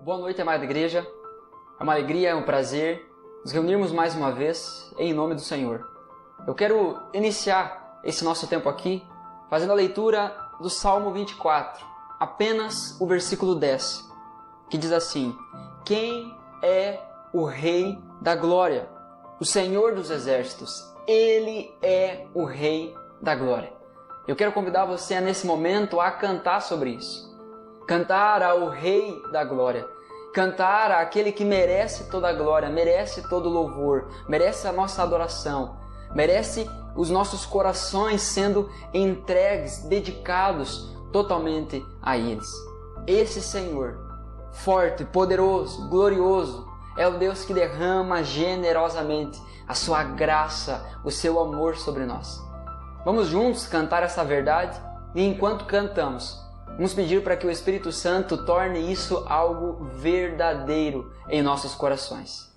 Boa noite, amada igreja. É uma alegria, é um prazer nos reunirmos mais uma vez em nome do Senhor. Eu quero iniciar esse nosso tempo aqui fazendo a leitura do Salmo 24, apenas o versículo 10, que diz assim: Quem é o Rei da Glória? O Senhor dos Exércitos. Ele é o Rei da Glória. Eu quero convidar você nesse momento a cantar sobre isso. Cantar ao Rei da Glória. Cantar àquele que merece toda a glória, merece todo o louvor, merece a nossa adoração, merece os nossos corações sendo entregues, dedicados totalmente a eles. Esse Senhor, forte, poderoso, glorioso, é o Deus que derrama generosamente a sua graça, o seu amor sobre nós. Vamos juntos cantar essa verdade e enquanto cantamos, vamos pedir para que o Espírito Santo torne isso algo verdadeiro em nossos corações.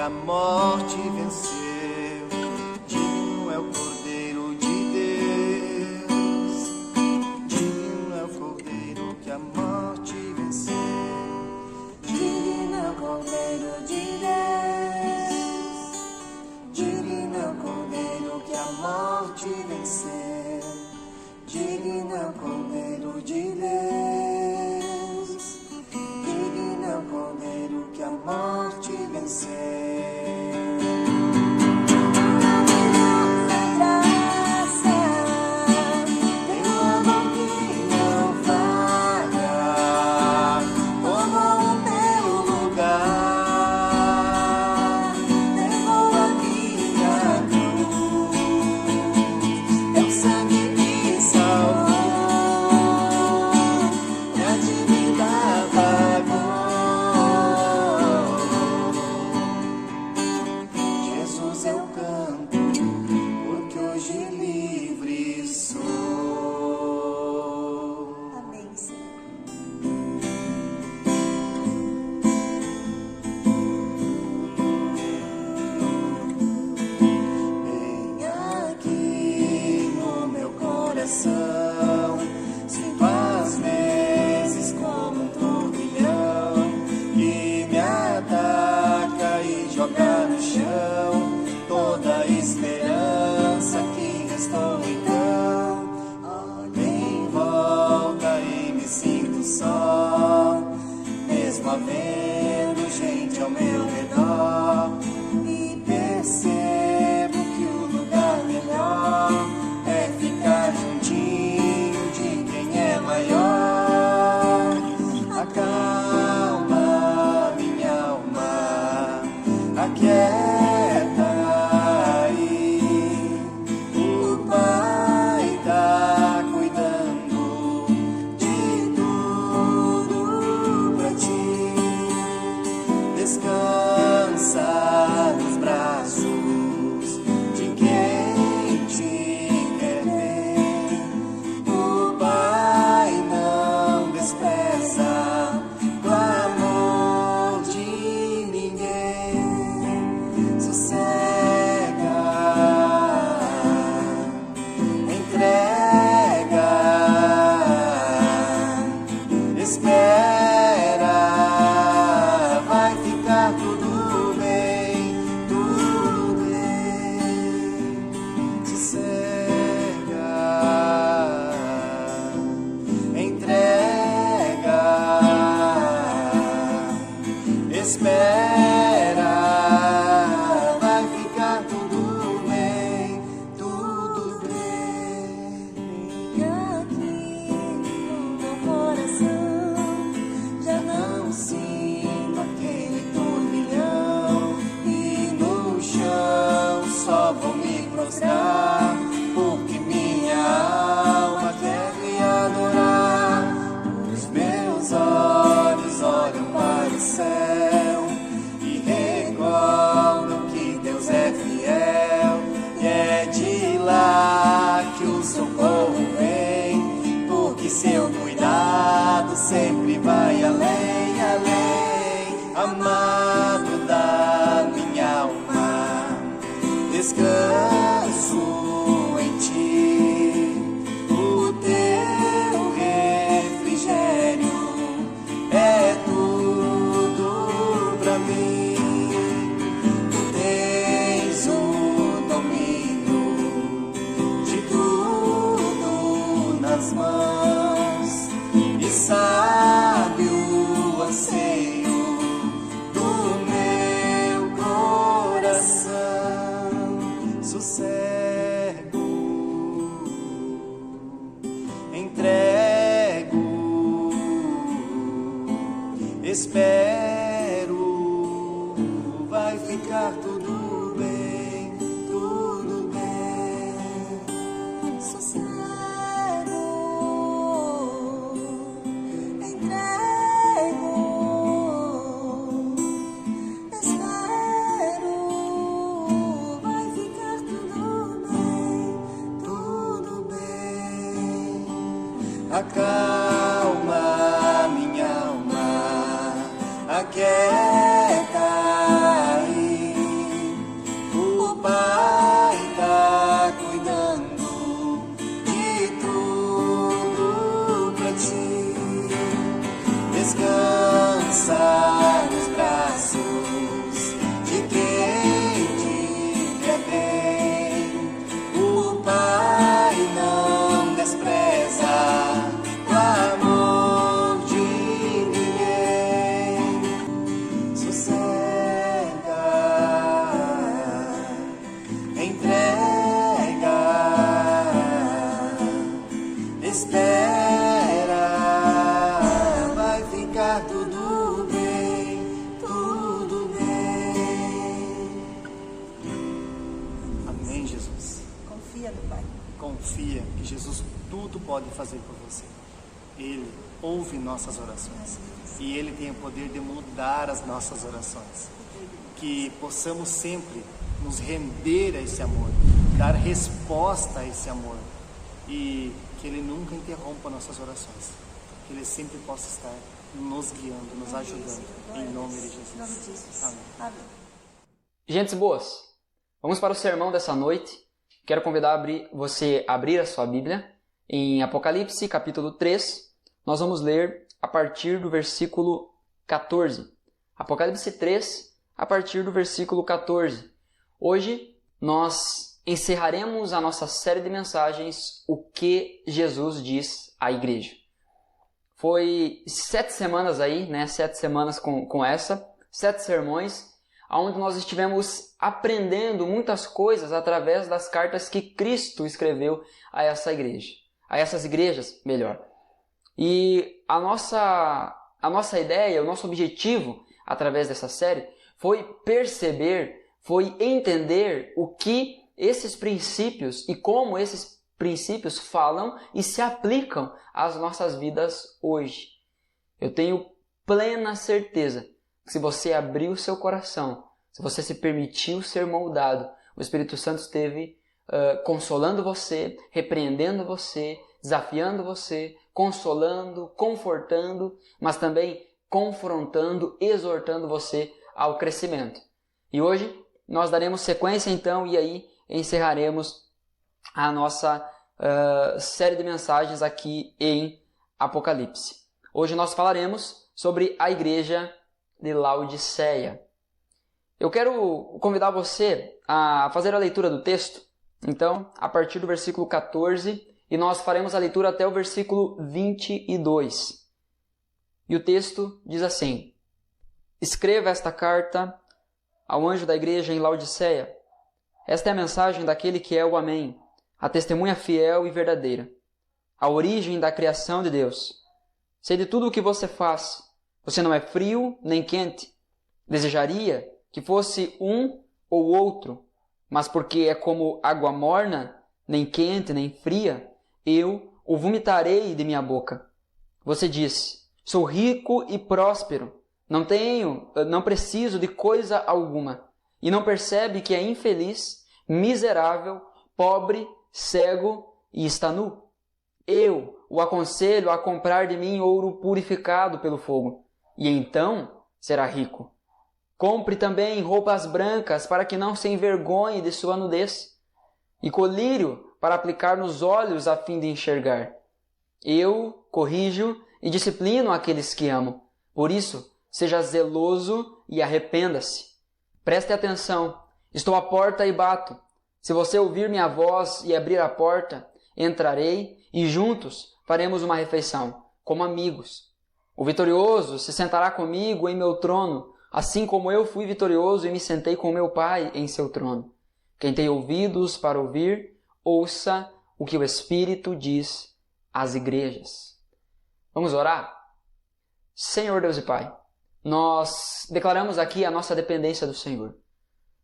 A morte venceu, digno é o Cordeiro de Deus, digno é o Cordeiro que a morte venceu, digno é o Cordeiro de Deus, digno é o Cordeiro que a morte venceu, digno é o Cordeiro de Deus, digno é o Cordeiro que a morte venceu. Sangue me salvou. coração. Sinto às vezes como um turbilhão que me ataca e joga no chão toda a esperança que restou então. Olho em volta e me sinto só, mesmo havendo gente ao meu redor, e percebo que o lugar melhor é ficar juntinho de quem é maior. Acalma minha alma, aquieta aí. O Pai tá cuidando de tudo pra ti. Descansa nos braços de quem te quer ver. O Pai não despreza o amor de ninguém. Sossega, entrega, espera, vai ficar tudo bem, tudo bem. Sossega, entrega, espera, vai ficar tudo bem, tudo bem. E aqui no meu coração já não sinto aquele turbilhão, e no chão só vou me prostrar, porque minha alma quer me adorar. Os meus olhos olham para o céu e recordam que Deus é fiel, e é de lá que o socorro vem, porque seu cuidado sempre vai além, além. Amado da minha alma, descanso em ti. O teu refrigério é tudo pra mim. Tu tens o domínio de tudo nas mãos, e sabe o anseio do meu coração. Sossego, entrego, espero, vai ficar tudo bem, tudo bem. Sossego, entrego, espero, vai ficar tudo bem, tudo bem. Acalma minha alma, aquieta aí. O Pai tá cuidando de tudo pra ti. Descansa nos braços de quem te quer bem. O Pai não despreza o amor de ninguém. Sossega, entrega, espera, vai ficar tudo bem, tudo bem. Amém, Jesus. Confia no Pai. Confia que Jesus tudo pode fazer por você. Ele ouve nossas orações e Ele tem o poder de mudar as nossas orações. Que possamos sempre nos render a esse amor, dar resposta a esse amor, e que Ele nunca interrompa nossas orações, que Ele sempre possa estar nos guiando, nos ajudando, em nome de Jesus. Amém. Amém. Gentes boas, vamos para o sermão dessa noite. Quero convidar você a abrir a sua Bíblia em Apocalipse, capítulo 3. Nós vamos ler a partir do versículo 14. Apocalipse 3, a partir do versículo 14. Hoje nós encerraremos a nossa série de mensagens O que Jesus diz à igreja. Foi 7 semanas aí, 7 semanas com 7 sermões, onde nós estivemos aprendendo muitas coisas através das cartas que Cristo escreveu a essa igreja. A essas igrejas, melhor. E a nossa ideia, o nosso objetivo através dessa série foi perceber, foi entender o que esses princípios e como esses princípios falam e se aplicam às nossas vidas hoje. Eu tenho plena certeza que se você abrir o seu coração, se você se permitiu ser moldado, o Espírito Santo esteve consolando você, repreendendo você, desafiando você, consolando, confortando, mas também confrontando, exortando você ao crescimento. E hoje nós daremos sequência então e aí encerraremos a nossa série de mensagens aqui em Apocalipse. Hoje nós falaremos sobre a igreja de Laodiceia. Eu quero convidar você a fazer a leitura do texto, então, a partir do versículo 14, e nós faremos a leitura até o versículo 22. E o texto diz assim: Escreva esta carta ao anjo da igreja em Laodiceia. Esta é a mensagem daquele que é o Amém, a testemunha fiel e verdadeira, a origem da criação de Deus. Sei de tudo o que você faz. Você não é frio nem quente. Desejaria que fosse um ou outro, mas porque é como água morna, nem quente nem fria, eu o vomitarei de minha boca. Você diz: sou rico e próspero, não preciso de coisa alguma, e não percebe que é infeliz, miserável, pobre, cego e está nu. Eu o aconselho a comprar de mim ouro purificado pelo fogo, e então será rico. Compre também roupas brancas para que não se envergonhe de sua nudez, e colírio para aplicar nos olhos a fim de enxergar. Eu corrijo e disciplino aqueles que amo. Por isso, seja zeloso e arrependa-se. Preste atenção, estou à porta e bato. Se você ouvir minha voz e abrir a porta, entrarei e juntos faremos uma refeição, como amigos. O vitorioso se sentará comigo em meu trono, assim como eu fui vitorioso e me sentei com meu Pai em seu trono. Quem tem ouvidos para ouvir, ouça o que o Espírito diz às igrejas. Vamos orar? Senhor Deus e Pai, nós declaramos aqui a nossa dependência do Senhor.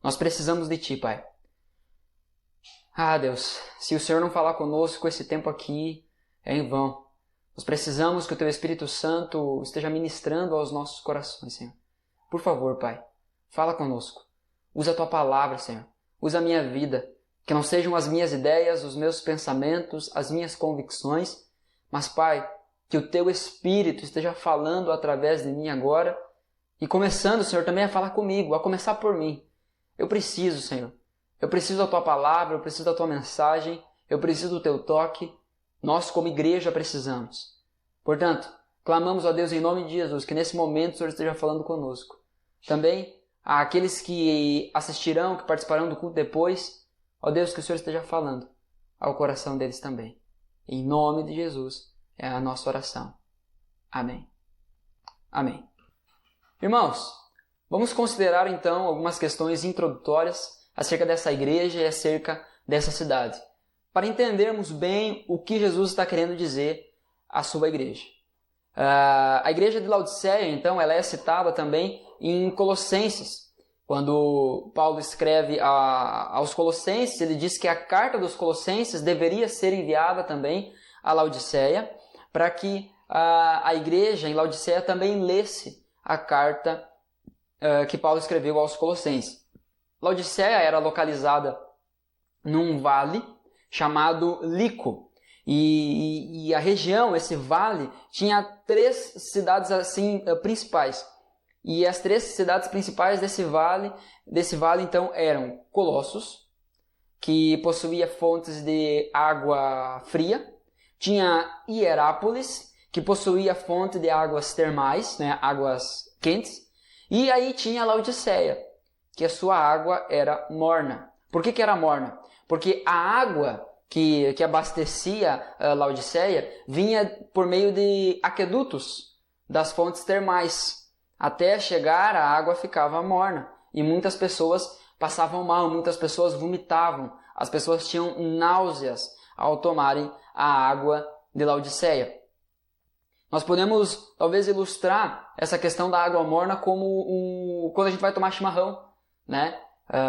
Nós precisamos de Ti, Pai. Ah, Deus, se o Senhor não falar conosco esse tempo aqui, é em vão. Nós precisamos que o Teu Espírito Santo esteja ministrando aos nossos corações, Senhor. Por favor, Pai, fala conosco. Usa a Tua palavra, Senhor. Usa a minha vida. Que não sejam as minhas ideias, os meus pensamentos, as minhas convicções, mas, Pai, que o Teu Espírito esteja falando através de mim agora e começando, Senhor, também a falar comigo, a começar por mim. Eu preciso, Senhor. Eu preciso da Tua palavra, eu preciso da Tua mensagem, eu preciso do Teu toque. Nós, como igreja, precisamos. Portanto, clamamos a Deus em nome de Jesus, que nesse momento o Senhor esteja falando conosco. Também, àqueles que assistirão, que participarão do culto depois, ó Deus, que o Senhor esteja falando ao coração deles também. Em nome de Jesus é a nossa oração. Amém. Amém. Irmãos, vamos considerar então algumas questões introdutórias acerca dessa igreja e acerca dessa cidade, para entendermos bem o que Jesus está querendo dizer à sua igreja. A igreja de Laodiceia, então, ela é citada também em Colossenses. Quando Paulo escreve aos Colossenses, ele diz que a carta dos Colossenses deveria ser enviada também a Laodiceia, para que a igreja em Laodiceia também lesse a carta que Paulo escreveu aos Colossenses. Laodiceia era localizada num vale chamado Lico. E a região, esse vale, tinha 3 cidades assim principais. E as 3 cidades principais desse vale então eram Colossos, que possuía fontes de água fria, Tinha Hierápolis, que possuía fonte de águas termais, né, águas quentes. E aí tinha Laodiceia, que a sua água era morna. Por que era morna? Porque a água que abastecia Laodiceia vinha por meio de aquedutos das fontes termais. Até chegar, a água ficava morna. E muitas pessoas passavam mal, muitas pessoas vomitavam. As pessoas tinham náuseas ao tomarem a água de Laodiceia. Nós podemos, talvez, ilustrar essa questão da água morna como quando a gente vai tomar chimarrão, né?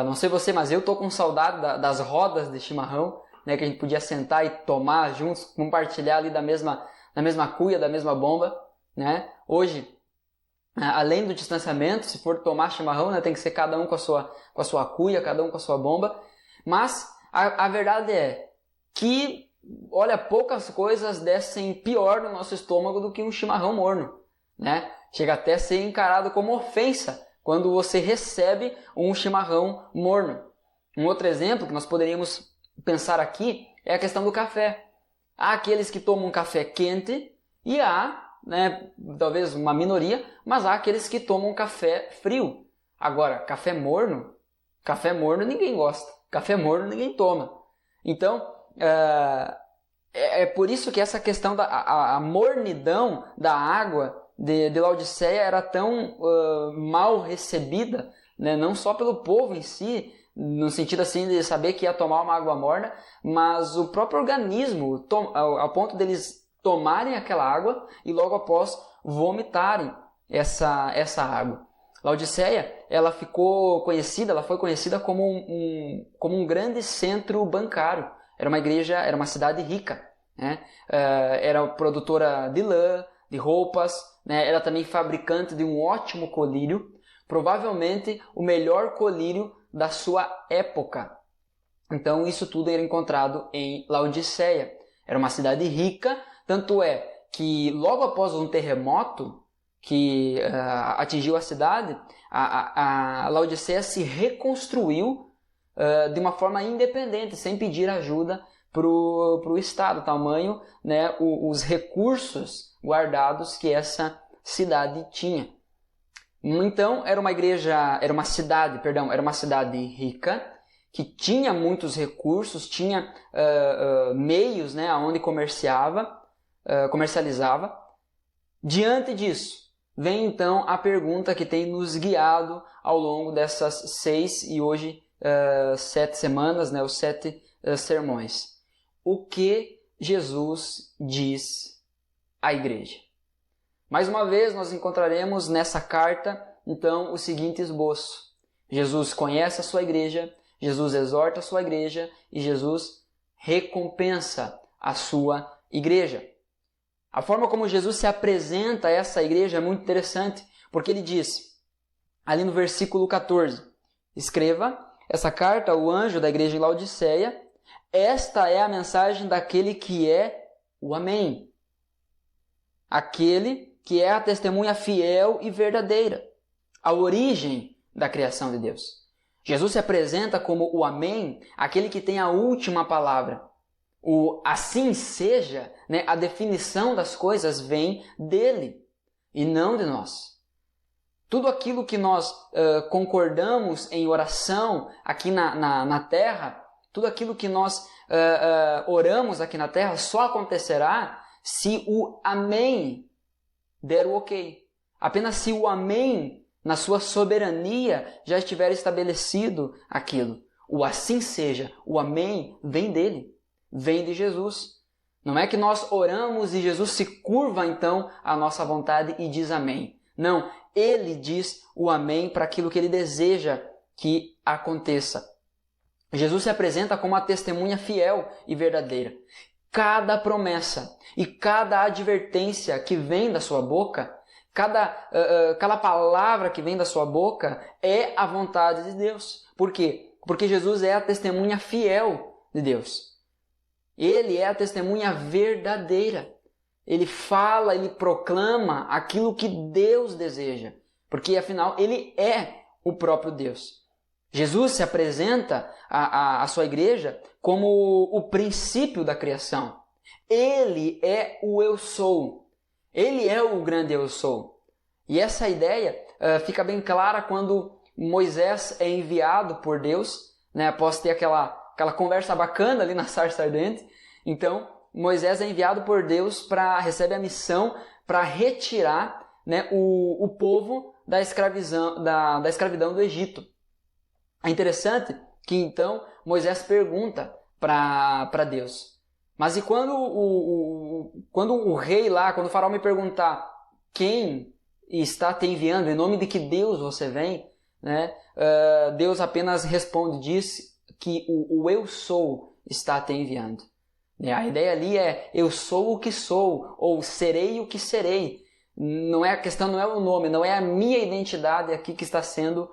Não sei você, mas eu estou com saudade das rodas de chimarrão, né? Que a gente podia sentar e tomar juntos, compartilhar ali da mesma cuia, da mesma bomba, né? Hoje, além do distanciamento, se for tomar chimarrão, né, tem que ser cada um com a sua cuia, cada um com a sua bomba. Mas a verdade é que, olha, poucas coisas descem pior no nosso estômago do que um chimarrão morno, né? Chega até a ser encarado como ofensa quando você recebe um chimarrão morno. Um outro exemplo que nós poderíamos pensar aqui é a questão do café. Há aqueles que tomam café quente e há, né, talvez uma minoria, mas há aqueles que tomam café frio. Agora, café morno ninguém gosta. Café morno ninguém toma. Então, é por isso que essa questão da mornidão da água de Laodiceia era tão mal recebida, né? Não só pelo povo em si, no sentido assim de saber que ia tomar uma água morna, mas o próprio organismo, ao ponto deles tomarem aquela água e logo após vomitarem essa água. Laodiceia, ela foi conhecida como um grande centro bancário. Era uma igreja, era uma cidade rica, né? Era produtora de lã, de roupas, né? Era também fabricante de um ótimo colírio, provavelmente o melhor colírio da sua época. Então isso tudo era encontrado em Laodiceia. Era uma cidade rica, tanto é que logo após um terremoto que atingiu a cidade, a Laodiceia se reconstruiu de uma forma independente, sem pedir ajuda para o Estado, tamanho, né, os recursos guardados que essa cidade tinha. Então era uma cidade rica, que tinha muitos recursos, tinha meios, né, onde comercializava. Diante disso, vem então a pergunta que tem nos guiado ao longo dessas 6 e hoje 7 semanas, né, os 7 sermões. O que Jesus diz à igreja? Mais uma vez, nós encontraremos nessa carta, então, o seguinte esboço. Jesus conhece a sua igreja, Jesus exorta a sua igreja e Jesus recompensa a sua igreja. A forma como Jesus se apresenta a essa igreja é muito interessante, porque ele diz, ali no versículo 14, escreva essa carta ao anjo da igreja em Laodiceia, esta é a mensagem daquele que é o Amém. Aquele que é a testemunha fiel e verdadeira, a origem da criação de Deus. Jesus se apresenta como o Amém, aquele que tem a última palavra. O assim seja, né, a definição das coisas vem dele e não de nós. Tudo aquilo que nós concordamos em oração aqui na terra, tudo aquilo que nós oramos aqui na terra só acontecerá se o Amém der o ok. Apenas se o Amém, na sua soberania, já estiver estabelecido aquilo. O assim seja, o Amém vem dele, vem de Jesus. Não é que nós oramos e Jesus se curva então à nossa vontade e diz Amém. Não, ele diz o Amém para aquilo que ele deseja que aconteça. Jesus se apresenta como a testemunha fiel e verdadeira. Cada promessa e cada advertência que vem da sua boca, cada palavra que vem da sua boca é a vontade de Deus. Por quê? Porque Jesus é a testemunha fiel de Deus. Ele é a testemunha verdadeira. Ele fala, ele proclama aquilo que Deus deseja. Porque, afinal, ele é o próprio Deus. Jesus se apresenta à sua igreja como o princípio da criação. Ele é o eu sou. Ele é o grande eu sou. E essa ideia fica bem clara quando Moisés é enviado por Deus, né, após ter aquela conversa bacana ali na sarça ardente. Então, Moisés é enviado por Deus recebe a missão para retirar, né, o povo da escravidão do Egito. É interessante que então Moisés pergunta para Deus: mas e quando o rei lá, quando o faraó me perguntar quem está te enviando, em nome de que Deus você vem, né? Deus apenas responde, diz que o eu sou está te enviando. A ideia ali é eu sou o que sou, ou serei o que serei. A questão não é o nome, não é a minha identidade aqui que está sendo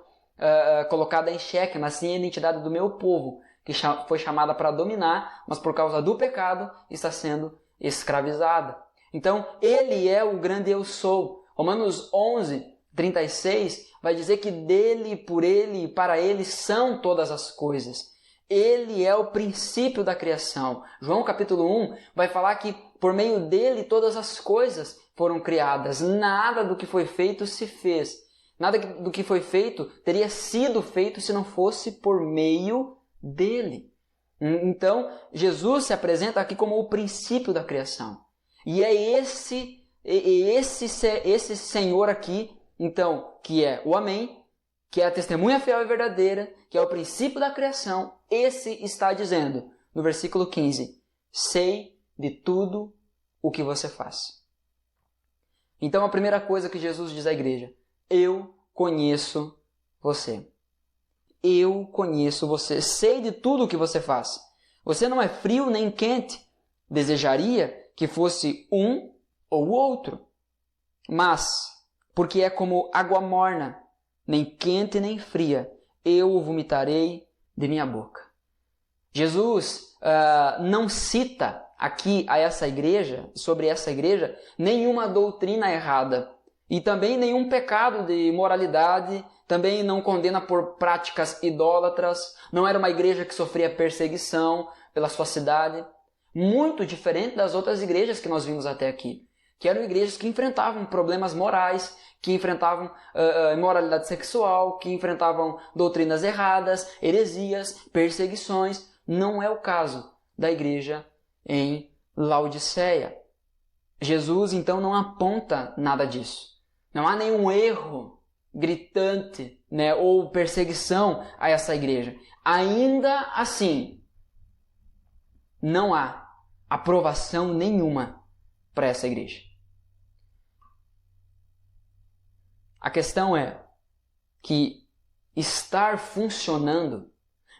colocada em xeque, mas sim a identidade do meu povo, que foi chamada para dominar, mas por causa do pecado está sendo escravizada. Então, ele é o grande eu sou. Romanos 11, 36 vai dizer que dele, por ele e para ele são todas as coisas. Ele é o princípio da criação. João capítulo 1 vai falar que por meio dele todas as coisas foram criadas. Nada do que foi feito se fez. Nada do que foi feito teria sido feito se não fosse por meio dele. Então, Jesus se apresenta aqui como o princípio da criação. E é esse Senhor aqui, então, que é o Amém, que é a testemunha fiel e verdadeira, que é o princípio da criação, esse está dizendo, no versículo 15, sei de tudo o que você faz. Então, a primeira coisa que Jesus diz à igreja: eu conheço você. Eu conheço você, sei de tudo o que você faz. Você não é frio nem quente. Desejaria que fosse um ou outro. Mas, porque é como água morna, nem quente nem fria, eu o vomitarei de minha boca. Jesus não cita aqui a essa igreja, sobre essa igreja, nenhuma doutrina errada. E também nenhum pecado de imoralidade, também não condena por práticas idólatras, não era uma igreja que sofria perseguição pela sua cidade. Muito diferente das outras igrejas que nós vimos até aqui, que eram igrejas que enfrentavam problemas morais, que enfrentavam imoralidade sexual, que enfrentavam doutrinas erradas, heresias, perseguições. Não é o caso da igreja em Laodiceia. Jesus, então, não aponta nada disso. Não há nenhum erro gritante, né, ou perseguição a essa igreja. Ainda assim, não há aprovação nenhuma para essa igreja. A questão é que estar funcionando,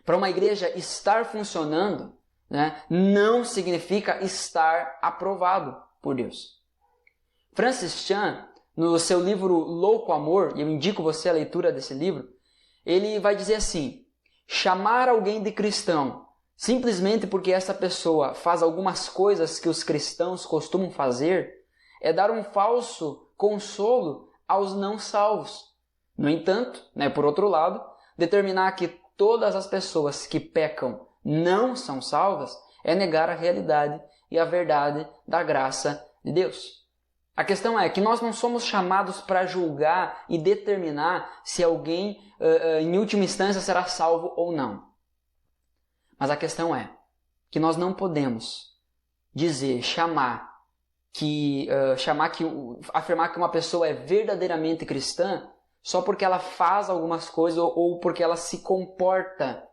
para uma igreja estar funcionando, né, não significa estar aprovado por Deus. Francis Chan, no seu livro Louco Amor, e eu indico você a leitura desse livro, ele vai dizer assim: chamar alguém de cristão simplesmente porque essa pessoa faz algumas coisas que os cristãos costumam fazer é dar um falso consolo aos não salvos. No entanto, né, por outro lado, determinar que todas as pessoas que pecam não são salvas é negar a realidade e a verdade da graça de Deus. A questão é que nós não somos chamados para julgar e determinar se alguém, em última instância, será salvo ou não. Mas a questão é que nós não podemos afirmar que uma pessoa é verdadeiramente cristã só porque ela faz algumas coisas ou porque ela se comporta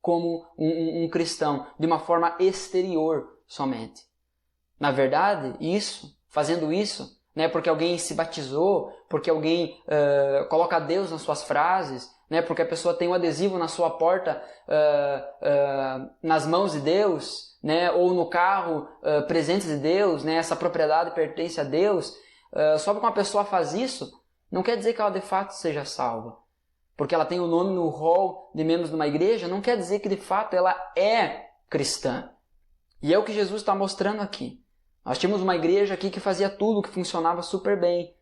como um cristão, de uma forma exterior somente. Na verdade, fazendo isso, né, porque alguém se batizou, porque alguém coloca Deus nas suas frases, né, porque a pessoa tem um adesivo na sua porta nas mãos de Deus, né, ou no carro presentes de Deus, né, essa propriedade pertence a Deus, só porque uma pessoa faz isso, não quer dizer que ela de fato seja salva. Porque ela tem o nome no rol de membros de uma igreja, não quer dizer que de fato ela é cristã. E é o que Jesus está mostrando aqui. Nós tínhamos uma igreja aqui que fazia tudo, que funcionava super bem.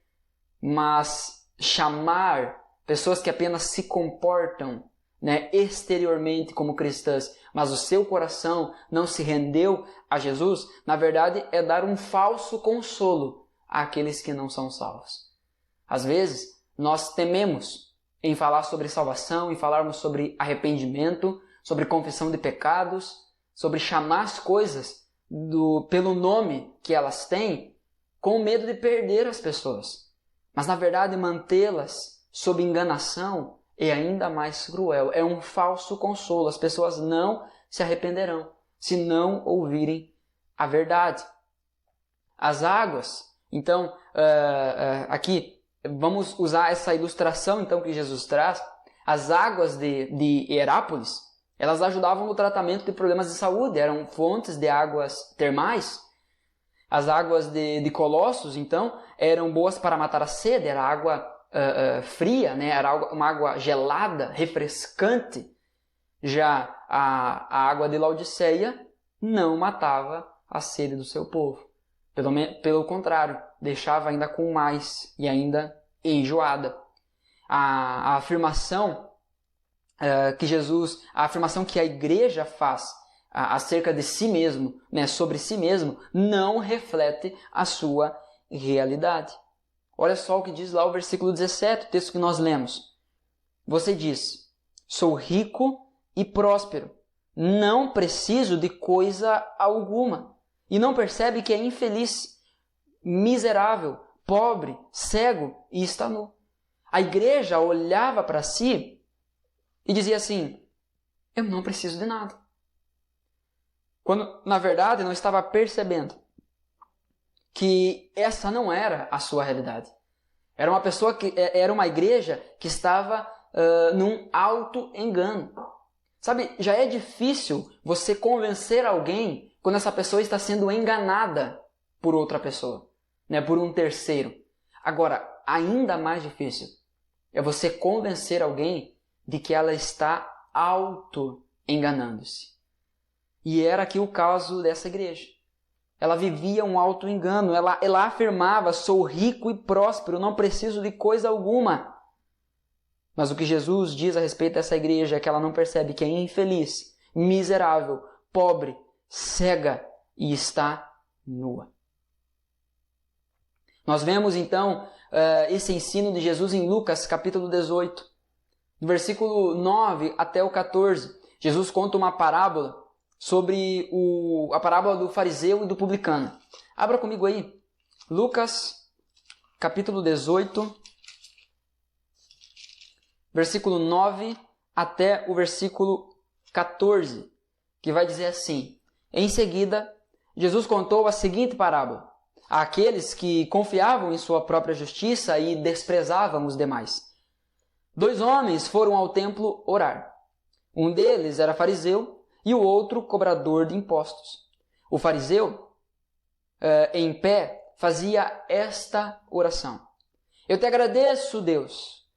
Mas chamar pessoas que apenas se comportam né, exteriormente como cristãs, mas o seu coração não se rendeu a Jesus, na verdade é dar um falso consolo àqueles que não são salvos. Às vezes, nós tememos em falar sobre salvação, em falarmos sobre arrependimento, sobre confissão de pecados, sobre chamar as coisas pelo nome que elas têm, com medo de perder as pessoas. Mas, na verdade, mantê-las sob enganação é ainda mais cruel. É um falso consolo. As pessoas não se arrependerão se não ouvirem a verdade. As águas, então, aqui, vamos usar essa ilustração então que Jesus traz. As águas de Herápolis, elas ajudavam no tratamento de problemas de saúde, eram fontes de águas termais. As águas de Colossos, então, eram boas para matar a sede, era água fria, né? Era uma água gelada, refrescante. Já a água de Laodiceia não matava a sede do seu povo. Pelo contrário, deixava ainda com mais e ainda enjoada. A afirmação a afirmação que a igreja faz acerca de si mesmo, né, sobre si mesmo, não reflete a sua realidade. Olha só o que diz lá o versículo 17, o texto que nós lemos. Você diz: sou rico e próspero, não preciso de coisa alguma. E não percebe que é infeliz, miserável, pobre, cego e está nu. A igreja olhava para si e dizia assim: eu não preciso de nada. Quando, na verdade, não estava percebendo que essa não era a sua realidade. Era uma igreja que estava num auto-engano. Sabe, já é difícil você convencer alguém quando essa pessoa está sendo enganada por outra pessoa, né, por um terceiro. Agora, ainda mais difícil é você convencer alguém de que ela está auto-enganando-se. E era aqui o caso dessa igreja. Ela vivia um auto-engano, ela afirmava: sou rico e próspero, não preciso de coisa alguma. Mas o que Jesus diz a respeito dessa igreja é que ela não percebe que é infeliz, miserável, pobre, cega e está nua. Nós vemos então esse ensino de Jesus em Lucas capítulo 18. Do versículo 9 até o 14, Jesus conta uma parábola sobre a parábola do fariseu e do publicano. Abra comigo aí, Lucas capítulo 18, versículo 9 até o versículo 14, que vai dizer assim: em seguida, Jesus contou a seguinte parábola àqueles que confiavam em sua própria justiça e desprezavam os demais. 2 homens foram ao templo orar. Um deles era fariseu e o outro cobrador de impostos. O fariseu, em pé, fazia esta oração: eu te agradeço, Deus,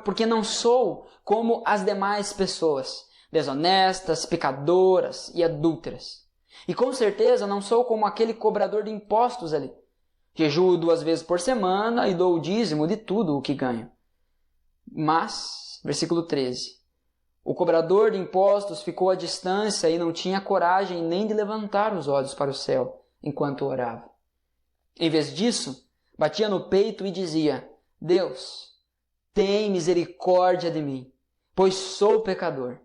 porque não sou como as demais pessoas, desonestas, pecadoras e adúlteras. E com certeza não sou como aquele cobrador de impostos ali. Jejuo 2 vezes por semana e dou o dízimo de tudo o que ganho. Mas, versículo 13, o cobrador de impostos ficou à distância e não tinha coragem nem de levantar os olhos para o céu enquanto orava. Em vez disso, batia no peito e dizia: Deus, tem misericórdia de mim, pois sou pecador.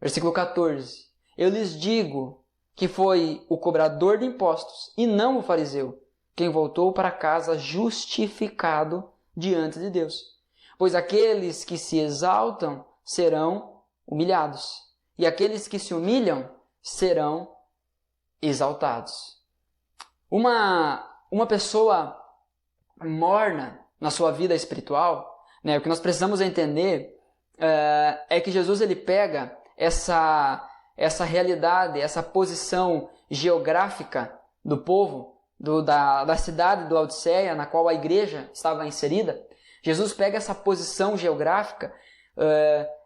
Versículo 14, eu lhes digo que foi o cobrador de impostos e não o fariseu quem voltou para casa justificado diante de Deus. Pois aqueles que se exaltam serão humilhados, e aqueles que se humilham serão exaltados. Uma pessoa morna na sua vida espiritual, né, o que nós precisamos entender é que Jesus ele pega essa realidade, essa posição geográfica do povo, da cidade de Laodiceia, na qual a igreja estava inserida. Jesus pega essa posição geográfica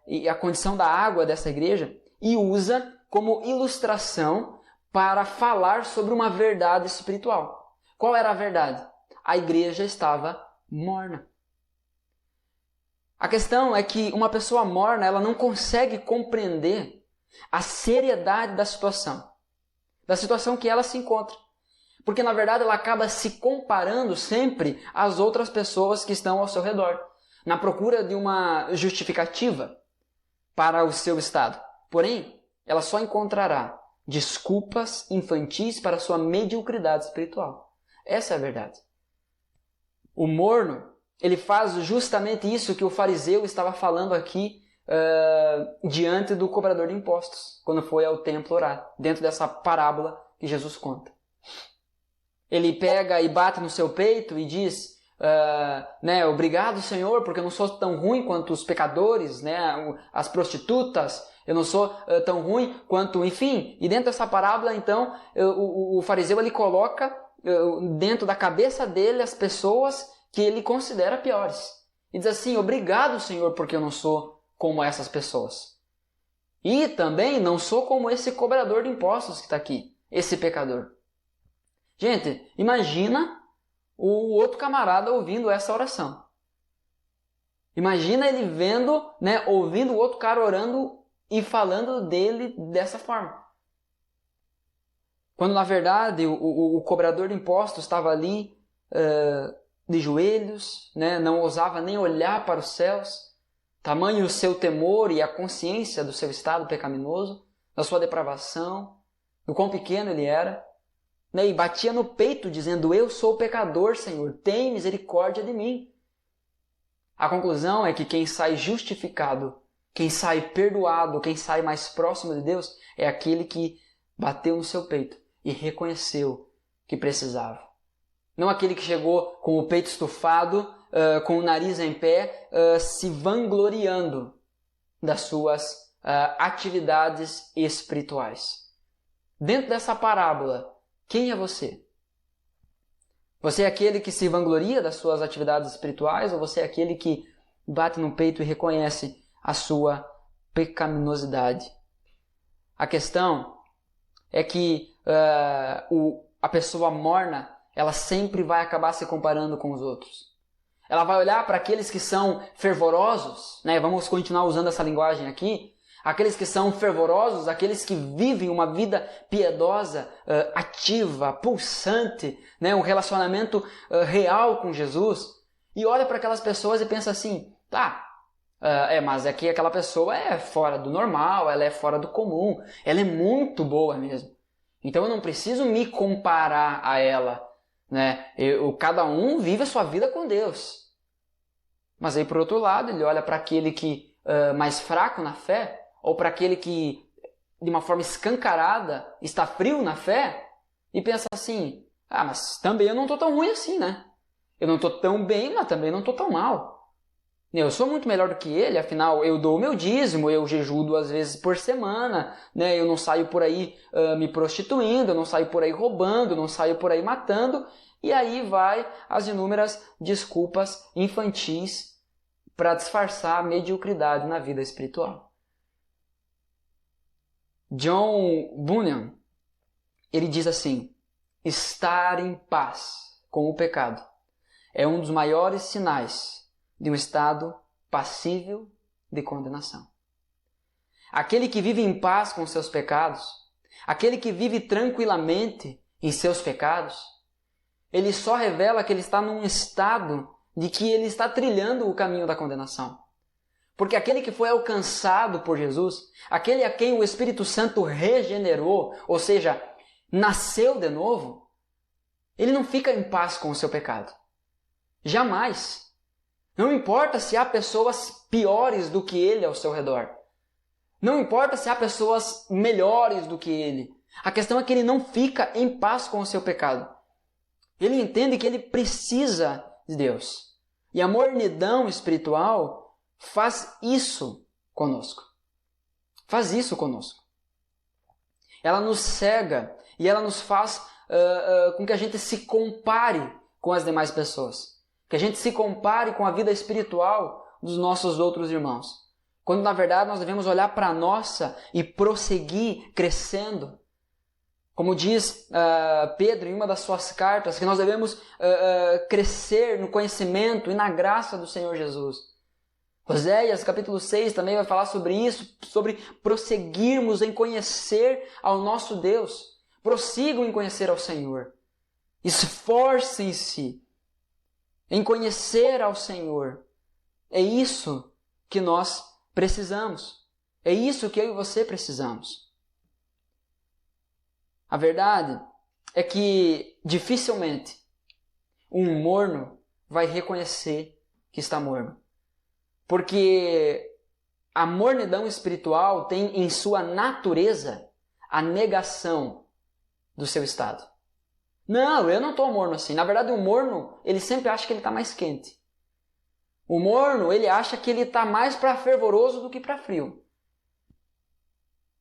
e a condição da água dessa igreja e usa como ilustração para falar sobre uma verdade espiritual. Qual era a verdade? A igreja estava morna. A questão é que uma pessoa morna, ela não consegue compreender a seriedade da situação que ela se encontra. Porque, na verdade, ela acaba se comparando sempre às outras pessoas que estão ao seu redor, na procura de uma justificativa para o seu estado. Porém, ela só encontrará desculpas infantis para a sua mediocridade espiritual. Essa é a verdade. O morno, ele faz justamente isso que o fariseu estava falando aqui diante do cobrador de impostos, quando foi ao templo orar, dentro dessa parábola que Jesus conta. Ele pega e bate no seu peito e diz, obrigado, Senhor, porque eu não sou tão ruim quanto os pecadores, as prostitutas, eu não sou tão ruim quanto, enfim. E dentro dessa parábola, então, o fariseu ele coloca dentro da cabeça dele as pessoas que ele considera piores. E diz assim, obrigado, Senhor, porque eu não sou como essas pessoas. E também não sou como esse cobrador de impostos que está aqui, esse pecador. Gente, imagina o outro camarada ouvindo essa oração. Imagina ele vendo, ouvindo o outro cara orando e falando dele dessa forma. Quando, na verdade, o cobrador de impostos estava ali de joelhos, não ousava nem olhar para os céus, tamanho o seu temor e a consciência do seu estado pecaminoso, da sua depravação, do quão pequeno ele era, e batia no peito dizendo, eu sou pecador, Senhor, tem misericórdia de mim. A conclusão é que quem sai justificado, quem sai perdoado, quem sai mais próximo de Deus, é aquele que bateu no seu peito e reconheceu que precisava. Não aquele que chegou com o peito estufado, com o nariz em pé, se vangloriando das suas atividades espirituais. Dentro dessa parábola, quem é você? Você é aquele que se vangloria das suas atividades espirituais ou você é aquele que bate no peito e reconhece a sua pecaminosidade? A questão é que a pessoa morna, ela sempre vai acabar se comparando com os outros. Ela vai olhar para aqueles que são fervorosos, vamos continuar usando essa linguagem aqui, aqueles que são fervorosos, aqueles que vivem uma vida piedosa, ativa, pulsante, um relacionamento real com Jesus, e olha para aquelas pessoas e pensa assim, mas é que aquela pessoa é fora do normal, ela é fora do comum, ela é muito boa mesmo. Então eu não preciso me comparar a ela, cada um vive a sua vida com Deus. Mas aí, por outro lado, ele olha para aquele que mais fraco na fé, ou para aquele que, de uma forma escancarada, está frio na fé, e pensa assim, mas também eu não estou tão ruim assim, Eu não estou tão bem, mas também não estou tão mal. Eu sou muito melhor do que ele, afinal eu dou o meu dízimo, eu jejuo 2 vezes por semana, eu não saio por aí me prostituindo, eu não saio por aí roubando, eu não saio por aí matando, e aí vai as inúmeras desculpas infantis para disfarçar a mediocridade na vida espiritual. John Bunyan, ele diz assim, estar em paz com o pecado é um dos maiores sinais de um estado passível de condenação. Aquele que vive em paz com seus pecados, aquele que vive tranquilamente em seus pecados, ele só revela que ele está num estado de que ele está trilhando o caminho da condenação. Porque aquele que foi alcançado por Jesus, aquele a quem o Espírito Santo regenerou, ou seja, nasceu de novo, ele não fica em paz com o seu pecado. Jamais. Não importa se há pessoas piores do que ele ao seu redor. Não importa se há pessoas melhores do que ele. A questão é que ele não fica em paz com o seu pecado. Ele entende que ele precisa de Deus. E a mornidão espiritual faz isso conosco. Faz isso conosco. Ela nos cega e ela nos faz com que a gente se compare com as demais pessoas. Que a gente se compare com a vida espiritual dos nossos outros irmãos. Quando na verdade nós devemos olhar para a nossa e prosseguir crescendo. Como diz Pedro em uma das suas cartas, que nós devemos crescer no conhecimento e na graça do Senhor Jesus. Oséias capítulo 6 também vai falar sobre isso, sobre prosseguirmos em conhecer ao nosso Deus. Prossigam em conhecer ao Senhor. Esforcem-se em conhecer ao Senhor. É isso que nós precisamos. É isso que eu e você precisamos. A verdade é que dificilmente um morno vai reconhecer que está morno. Porque a mornidão espiritual tem em sua natureza a negação do seu estado. Não, eu não estou morno assim. Na verdade, o morno, ele sempre acha que ele está mais quente. O morno, ele acha que ele está mais para fervoroso do que para frio.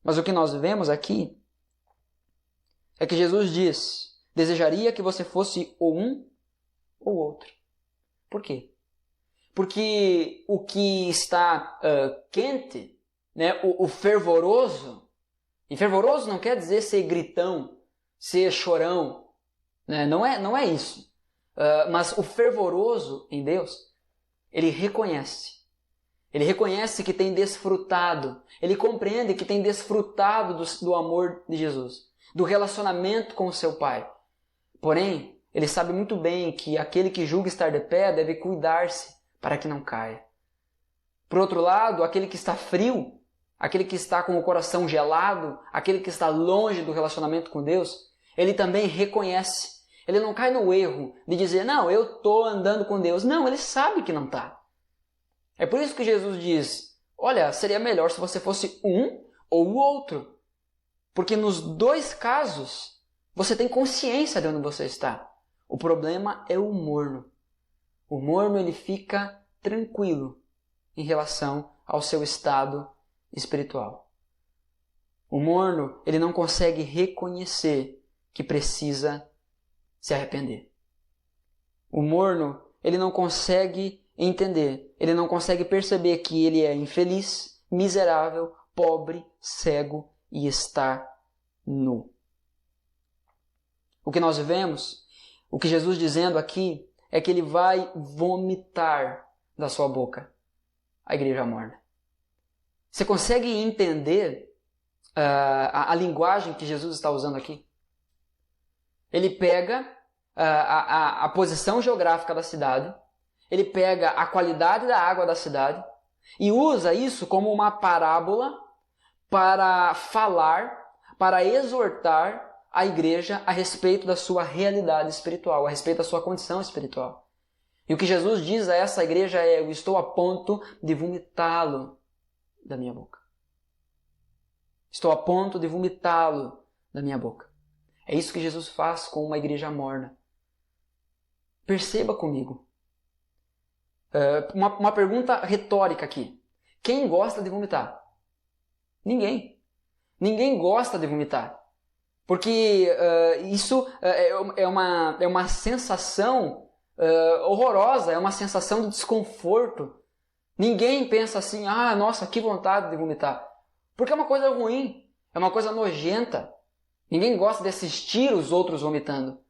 Mas o que nós vemos aqui é que Jesus diz: desejaria que você fosse ou um ou outro. Por quê? Porque o que está quente, né, o fervoroso, e fervoroso não quer dizer ser gritão, ser chorão, né? Não é isso. Mas o fervoroso em Deus, ele reconhece. Ele reconhece que tem desfrutado, ele compreende que tem desfrutado do amor de Jesus, do relacionamento com o seu Pai. Porém, ele sabe muito bem que aquele que julga estar de pé deve cuidar-se para que não caia. Por outro lado, aquele que está frio, aquele que está com o coração gelado, aquele que está longe do relacionamento com Deus, ele também reconhece. Ele não cai no erro de dizer, não, eu estou andando com Deus. Não, ele sabe que não está. É por isso que Jesus diz, olha, seria melhor se você fosse um ou o outro. Porque nos dois casos, você tem consciência de onde você está. O problema é o morno. O morno, ele fica tranquilo em relação ao seu estado espiritual. O morno, ele não consegue reconhecer que precisa se arrepender. O morno, ele não consegue entender, ele não consegue perceber que ele é infeliz, miserável, pobre, cego e está nu. O que nós vemos, o que Jesus dizendo aqui, é que ele vai vomitar da sua boca a igreja morna. Você consegue entender a linguagem que Jesus está usando aqui? Ele pega a posição geográfica da cidade, ele pega a qualidade da água da cidade e usa isso como uma parábola para falar, para exortar a igreja a respeito da sua realidade espiritual, a respeito da sua condição espiritual. E o que Jesus diz a essa igreja é: eu estou a ponto de vomitá-lo da minha boca. Estou a ponto de vomitá-lo da minha boca. É isso que Jesus faz com uma igreja morna. Perceba comigo. Uma pergunta retórica aqui. Quem gosta de vomitar? Ninguém. Ninguém gosta de vomitar. Porque isso é uma sensação horrorosa, é uma sensação de desconforto. Ninguém pensa assim, ah, nossa, que vontade de vomitar. Porque é uma coisa ruim, é uma coisa nojenta. Ninguém gosta de assistir os outros vomitando.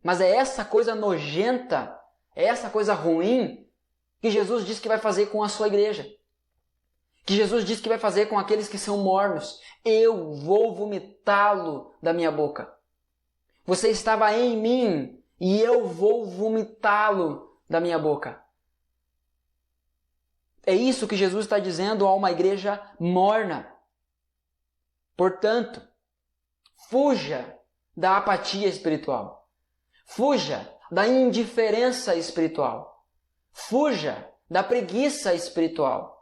Mas é essa coisa nojenta, é essa coisa ruim que Jesus diz que vai fazer com a sua igreja. Que Jesus diz que vai fazer com aqueles que são mornos. Eu vou vomitá-lo da minha boca. Você estava em mim e eu vou vomitá-lo da minha boca. É isso que Jesus está dizendo a uma igreja morna. Portanto, fuja da apatia espiritual. Fuja da indiferença espiritual. Fuja da preguiça espiritual.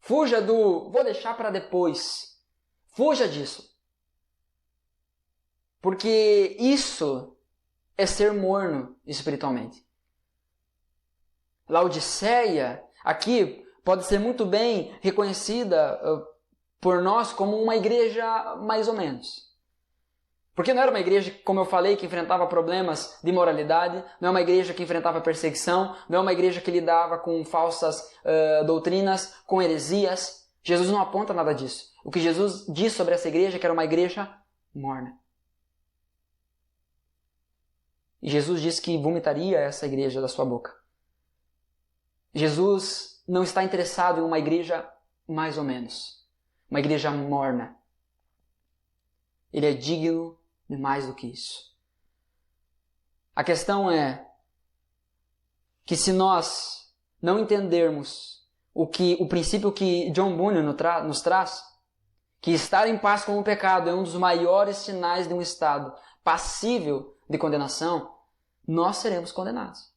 Fuja do vou deixar para depois. Fuja disso. Porque isso é ser morno espiritualmente. Laodiceia, aqui, pode ser muito bem reconhecida por nós como uma igreja mais ou menos. Porque não era uma igreja, como eu falei, que enfrentava problemas de moralidade, não é uma igreja que enfrentava perseguição, não é uma igreja que lidava com falsas doutrinas, com heresias. Jesus não aponta nada disso. O que Jesus diz sobre essa igreja é que era uma igreja morna. E Jesus disse que vomitaria essa igreja da sua boca. Jesus não está interessado em uma igreja mais ou menos, uma igreja morna. Ele é digno de mais do que isso. A questão é que se nós não entendermos o princípio que John Bunyan nos traz, que estar em paz com o pecado é um dos maiores sinais de um estado passível de condenação, nós seremos condenados.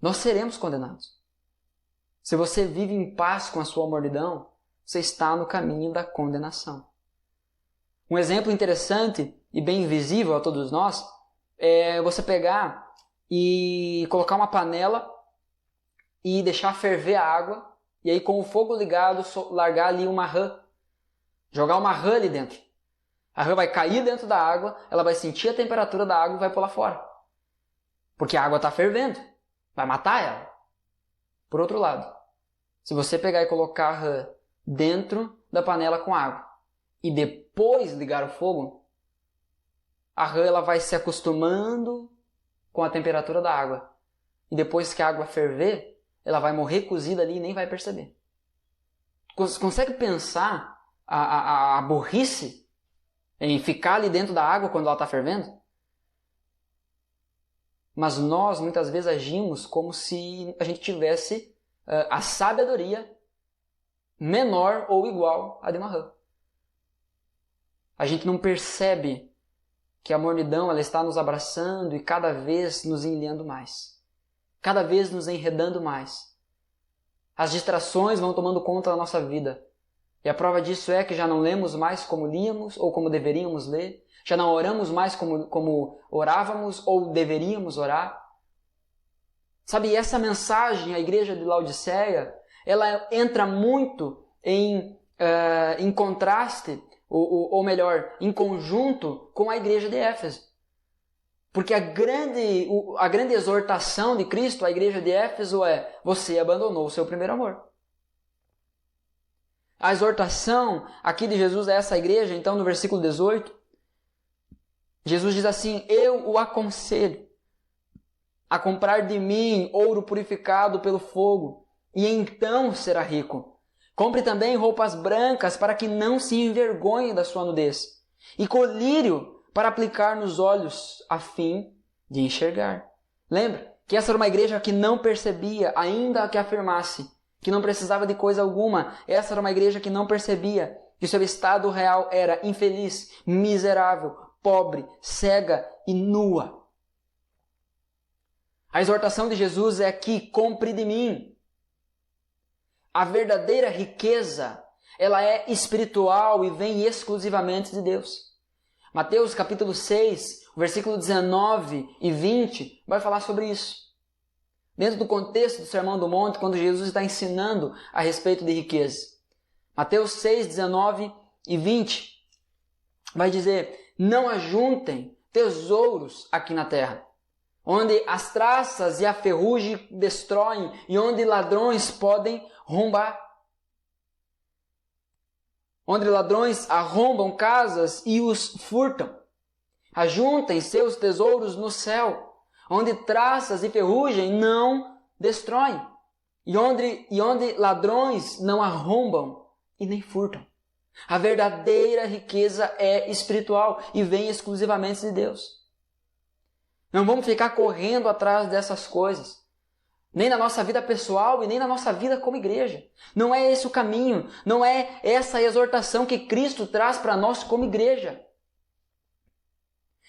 Nós seremos condenados. Se você vive em paz com a sua mornidão, você está no caminho da condenação. Um exemplo interessante e bem visível a todos nós é você pegar e colocar uma panela e deixar ferver a água, e aí com o fogo ligado largar ali uma rã, jogar uma rã ali dentro. A rã vai cair dentro da água, ela vai sentir a temperatura da água e vai pular fora. Porque a água está fervendo, vai matar ela. Por outro lado, se você pegar e colocar a rã dentro da panela com água e depois ligar o fogo, a rã ela vai se acostumando com a temperatura da água. E depois que a água ferver, ela vai morrer cozida ali e nem vai perceber. Consegue pensar a burrice em ficar ali dentro da água quando ela está fervendo? Mas nós muitas vezes agimos como se a gente tivesse a sabedoria menor ou igual à de uma rã. A gente não percebe que a mornidão ela está nos abraçando e cada vez nos enilhando mais. Cada vez nos enredando mais. As distrações vão tomando conta da nossa vida. E a prova disso é que já não lemos mais como líamos ou como deveríamos ler. Já não oramos mais como orávamos ou deveríamos orar. Sabe, essa mensagem, a igreja de Laodiceia, ela entra muito em contraste, ou melhor, em conjunto com a igreja de Éfeso. Porque a grande exortação de Cristo à igreja de Éfeso é: você abandonou o seu primeiro amor. A exortação aqui de Jesus a essa igreja, então no versículo 18, Jesus diz assim: eu o aconselho a comprar de mim ouro purificado pelo fogo, e então será rico. Compre também roupas brancas para que não se envergonhe da sua nudez, e colírio para aplicar nos olhos, a fim de enxergar. Lembra que essa era uma igreja que não percebia, ainda que afirmasse que não precisava de coisa alguma. Essa era uma igreja que não percebia que seu estado real era infeliz, miserável, pobre, cega e nua. A exortação de Jesus é aqui: compre de mim. A verdadeira riqueza, ela é espiritual e vem exclusivamente de Deus. Mateus capítulo 6, versículo 19 e 20, vai falar sobre isso. Dentro do contexto do Sermão do Monte, quando Jesus está ensinando a respeito de riqueza. Mateus 6, 19 e 20 vai dizer: não ajuntem tesouros aqui na terra, onde as traças e a ferrugem destroem e onde ladrões podem roubar. Onde ladrões arrombam casas e os furtam. Ajuntem seus tesouros no céu, onde traças e ferrugem não destroem, e onde ladrões não arrombam e nem furtam. A verdadeira riqueza é espiritual e vem exclusivamente de Deus. Não vamos ficar correndo atrás dessas coisas, nem na nossa vida pessoal e nem na nossa vida como igreja. Não é esse o caminho, não é essa a exortação que Cristo traz para nós como igreja.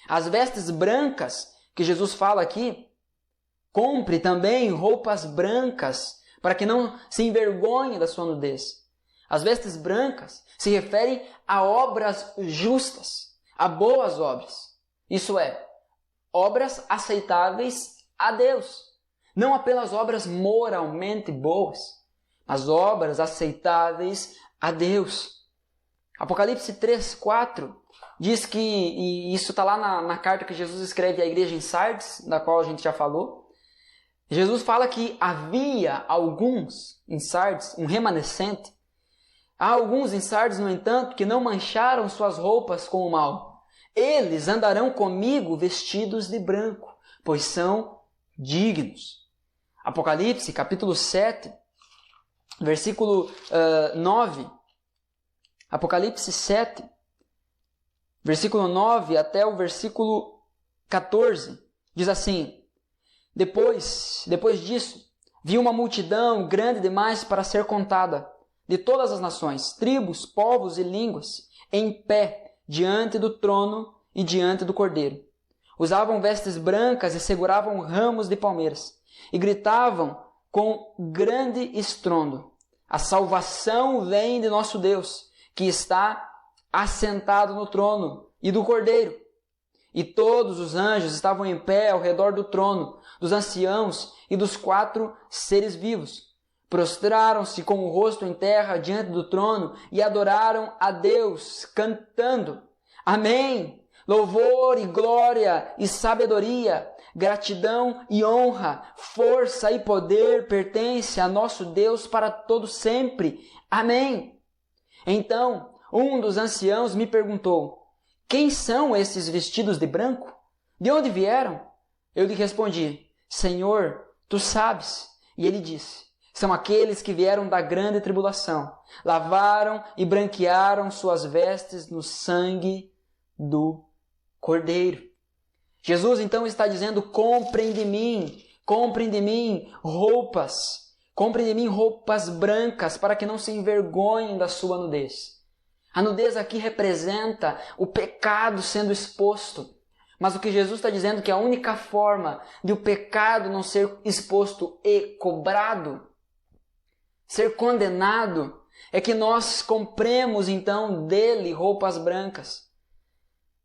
As vestes brancas que Jesus fala aqui, compre também roupas brancas para que não se envergonhe da sua nudez. As vestes brancas se referem a obras justas, a boas obras. Isso é, obras aceitáveis a Deus. Não apenas obras moralmente boas, mas obras aceitáveis a Deus. Apocalipse 3:4 diz que, e isso está lá na carta que Jesus escreve à igreja em Sardes, da qual a gente já falou. Jesus fala que havia alguns em Sardes, um remanescente. Há alguns em Sardes, no entanto, que não mancharam suas roupas com o mal. Eles andarão comigo vestidos de branco, pois são dignos. Apocalipse, capítulo 7, versículo 9, Apocalipse 7, versículo 9 até o versículo 14, diz assim: Depois disso, vi uma multidão grande demais para ser contada, de todas as nações, tribos, povos e línguas, em pé diante do trono e diante do Cordeiro. Usavam vestes brancas e seguravam ramos de palmeiras, e gritavam com grande estrondo: A salvação vem de nosso Deus, que está assentado no trono, e do Cordeiro. E todos os anjos estavam em pé ao redor do trono, dos anciãos e dos 4 seres vivos. Prostraram-se com o rosto em terra diante do trono e adoraram a Deus, cantando: Amém! Louvor e glória e sabedoria, gratidão e honra, força e poder pertence a nosso Deus para todo sempre. Amém! Então, um dos anciãos me perguntou: Quem são esses vestidos de branco? De onde vieram? Eu lhe respondi: Senhor, tu sabes. E ele disse: São aqueles que vieram da grande tribulação, lavaram e branquearam suas vestes no sangue do Cordeiro. Jesus então está dizendo: comprem de mim roupas, comprem de mim roupas brancas, para que não se envergonhem da sua nudez. A nudez aqui representa o pecado sendo exposto. Mas o que Jesus está dizendo é que a única forma de o pecado não ser exposto e cobrado, ser condenado, é que nós compremos então dele roupas brancas.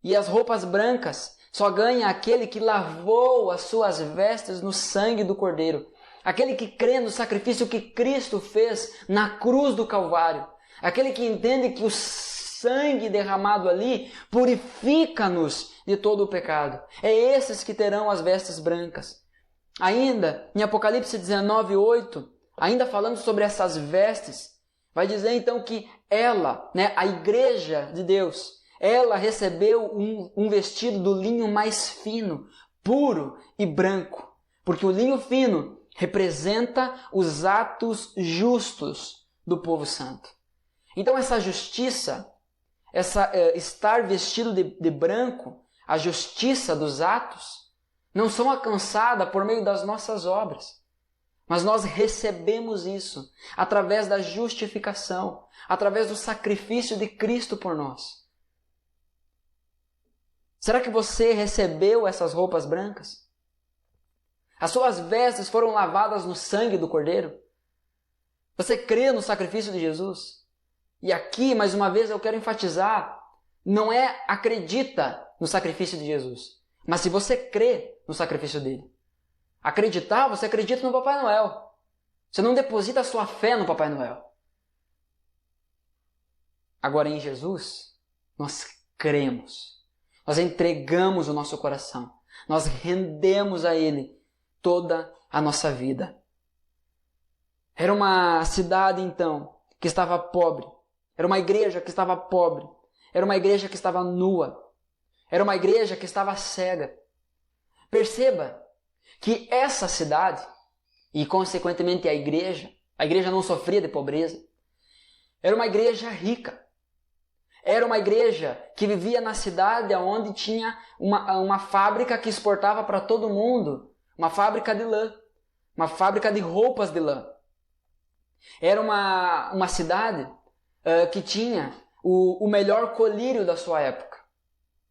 E as roupas brancas só ganha aquele que lavou as suas vestes no sangue do Cordeiro. Aquele que crê no sacrifício que Cristo fez na cruz do Calvário. Aquele que entende que o sangue derramado ali purifica-nos de todo o pecado. É esses que terão as vestes brancas. Ainda, em Apocalipse 19, 8, ainda falando sobre essas vestes, vai dizer então que ela, a igreja de Deus, ela recebeu um vestido do linho mais fino, puro e branco. Porque o linho fino representa os atos justos do povo santo. Então essa justiça, estar vestido de branco, a justiça dos atos, não são alcançadas por meio das nossas obras. Mas nós recebemos isso através da justificação, através do sacrifício de Cristo por nós. Será que você recebeu essas roupas brancas? As suas vestes foram lavadas no sangue do Cordeiro? Você crê no sacrifício de Jesus? E aqui, mais uma vez, eu quero enfatizar, não é acredita no sacrifício de Jesus, mas se você crê no sacrifício dele. Acreditar, você acredita no Papai Noel. Você não deposita a sua fé no Papai Noel. Agora, em Jesus, nós cremos. Nós entregamos o nosso coração. Nós rendemos a Ele toda a nossa vida. Era uma cidade, então, que estava pobre. Era uma igreja que estava pobre. Era uma igreja que estava nua. Era uma igreja que estava cega. Perceba que essa cidade, e consequentemente a igreja não sofria de pobreza, era uma igreja rica. Era uma igreja que vivia na cidade onde tinha uma fábrica que exportava para todo mundo, uma fábrica de lã, uma fábrica de roupas de lã. Era uma cidade que tinha o melhor colírio da sua época.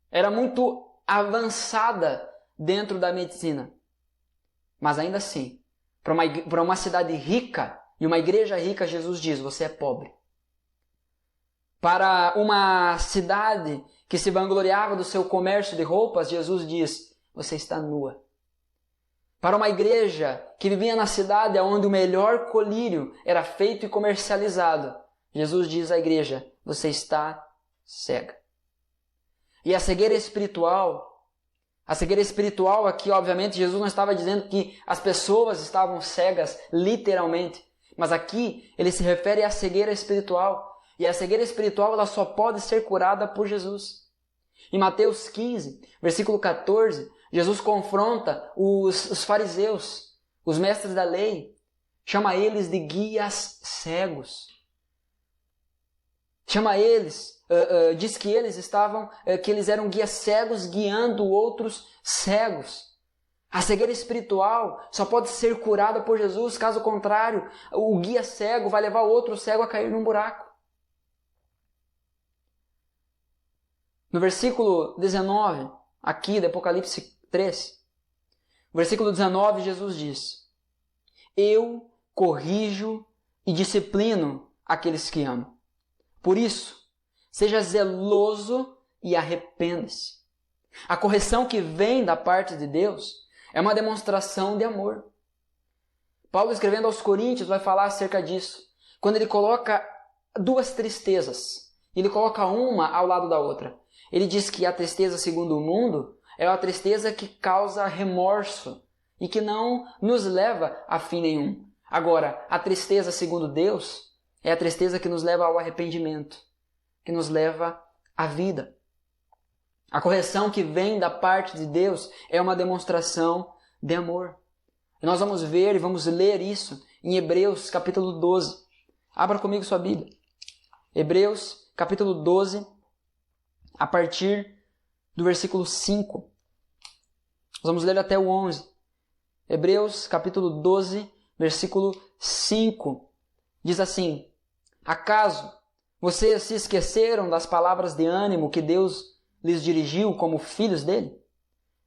Era muito avançada dentro da medicina. Mas ainda assim, para uma cidade rica e uma igreja rica, Jesus diz: você é pobre. Para uma cidade que se vangloriava do seu comércio de roupas, Jesus diz: você está nua. Para uma igreja que vivia na cidade onde o melhor colírio era feito e comercializado, Jesus diz à igreja: você está cega. E a cegueira espiritual aqui, obviamente, Jesus não estava dizendo que as pessoas estavam cegas, literalmente. Mas aqui ele se refere à cegueira espiritual. E a cegueira espiritual ela só pode ser curada por Jesus. Em Mateus 15, versículo 14, Jesus confronta os fariseus, os mestres da lei, chama eles de guias cegos. Chama eles, diz que eles eram guias cegos guiando outros cegos. A cegueira espiritual só pode ser curada por Jesus, caso contrário, o guia cego vai levar o outro cego a cair num buraco. No versículo 19, aqui de Apocalipse 3, versículo 19, Jesus diz: Eu corrijo e disciplino aqueles que amo. Por isso, seja zeloso e arrependa-se. A correção que vem da parte de Deus é uma demonstração de amor. Paulo, escrevendo aos Coríntios, vai falar acerca disso. Quando ele coloca duas tristezas, ele coloca uma ao lado da outra. Ele diz que a tristeza segundo o mundo é uma tristeza que causa remorso e que não nos leva a fim nenhum. Agora, a tristeza segundo Deus é a tristeza que nos leva ao arrependimento, que nos leva à vida. A correção que vem da parte de Deus é uma demonstração de amor. E nós vamos ver e vamos ler isso em Hebreus capítulo 12. Abra comigo sua Bíblia. Hebreus capítulo 12, a partir do versículo 5. Nós vamos ler até o 11. Hebreus capítulo 12, versículo 5. Diz assim: Acaso vocês se esqueceram das palavras de ânimo que Deus lhes dirigiu como filhos dele?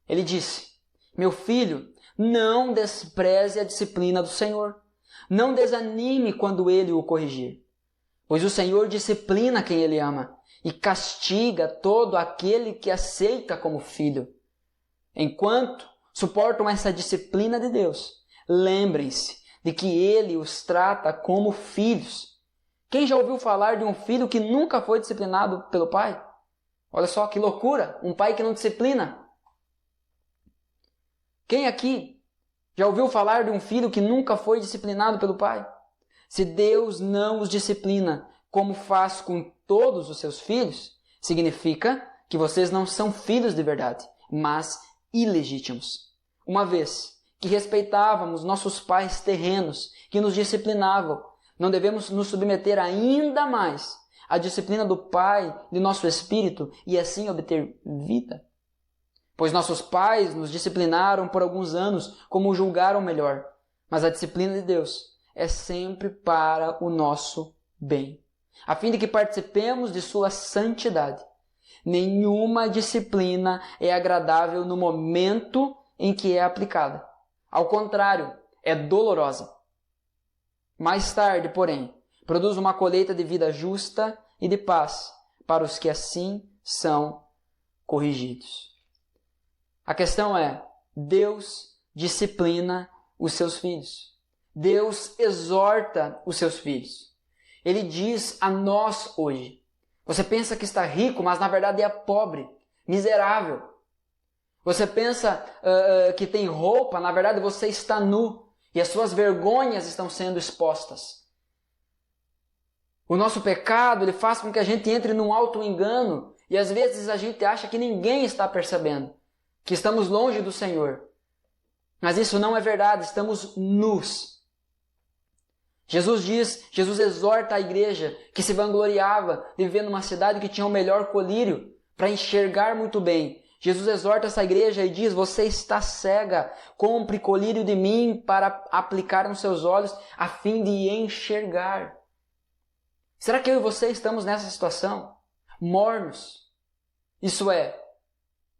Ele disse: Meu filho, não despreze a disciplina do Senhor. Não desanime quando ele o corrigir. Pois o Senhor disciplina quem ele ama e castiga todo aquele que aceita como filho. Enquanto suportam essa disciplina de Deus, lembrem-se de que ele os trata como filhos. Quem já ouviu falar de um filho que nunca foi disciplinado pelo pai? Olha só que loucura, um pai que não disciplina. Quem aqui já ouviu falar de um filho que nunca foi disciplinado pelo pai? Se Deus não os disciplina como faz com todos os seus filhos, significa que vocês não são filhos de verdade, mas ilegítimos. Uma vez que respeitávamos nossos pais terrenos que nos disciplinavam, não devemos nos submeter ainda mais à disciplina do Pai de nosso espírito e assim obter vida? Pois nossos pais nos disciplinaram por alguns anos como julgaram melhor, mas a disciplina de Deus é sempre para o nosso bem, a fim de que participemos de sua santidade. Nenhuma disciplina é agradável no momento em que é aplicada. Ao contrário, é dolorosa. Mais tarde, porém, produz uma colheita de vida justa e de paz para os que assim são corrigidos. A questão é: Deus disciplina os seus filhos. Deus exorta os seus filhos. Ele diz a nós hoje: você pensa que está rico, mas na verdade é pobre, miserável. Você pensa que tem roupa, na verdade você está nu e as suas vergonhas estão sendo expostas. O nosso pecado ele faz com que a gente entre num auto-engano e às vezes a gente acha que ninguém está percebendo, que estamos longe do Senhor. Mas isso não é verdade, estamos nus. Jesus exorta a igreja que se vangloriava de viver numa cidade que tinha o melhor colírio para enxergar muito bem. Jesus exorta essa igreja e diz: você está cega, compre colírio de mim para aplicar nos seus olhos a fim de enxergar. Será que eu e você estamos nessa situação? Mornos, isso é,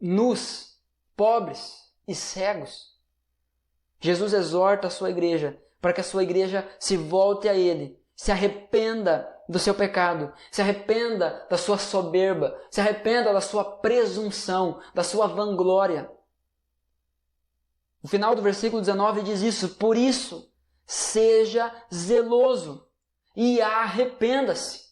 nus, pobres e cegos. Jesus exorta a sua igreja para que a sua igreja se volte a Ele, se arrependa do seu pecado, se arrependa da sua soberba, se arrependa da sua presunção, da sua vanglória. O final do versículo 19 diz isso: por isso, seja zeloso e arrependa-se.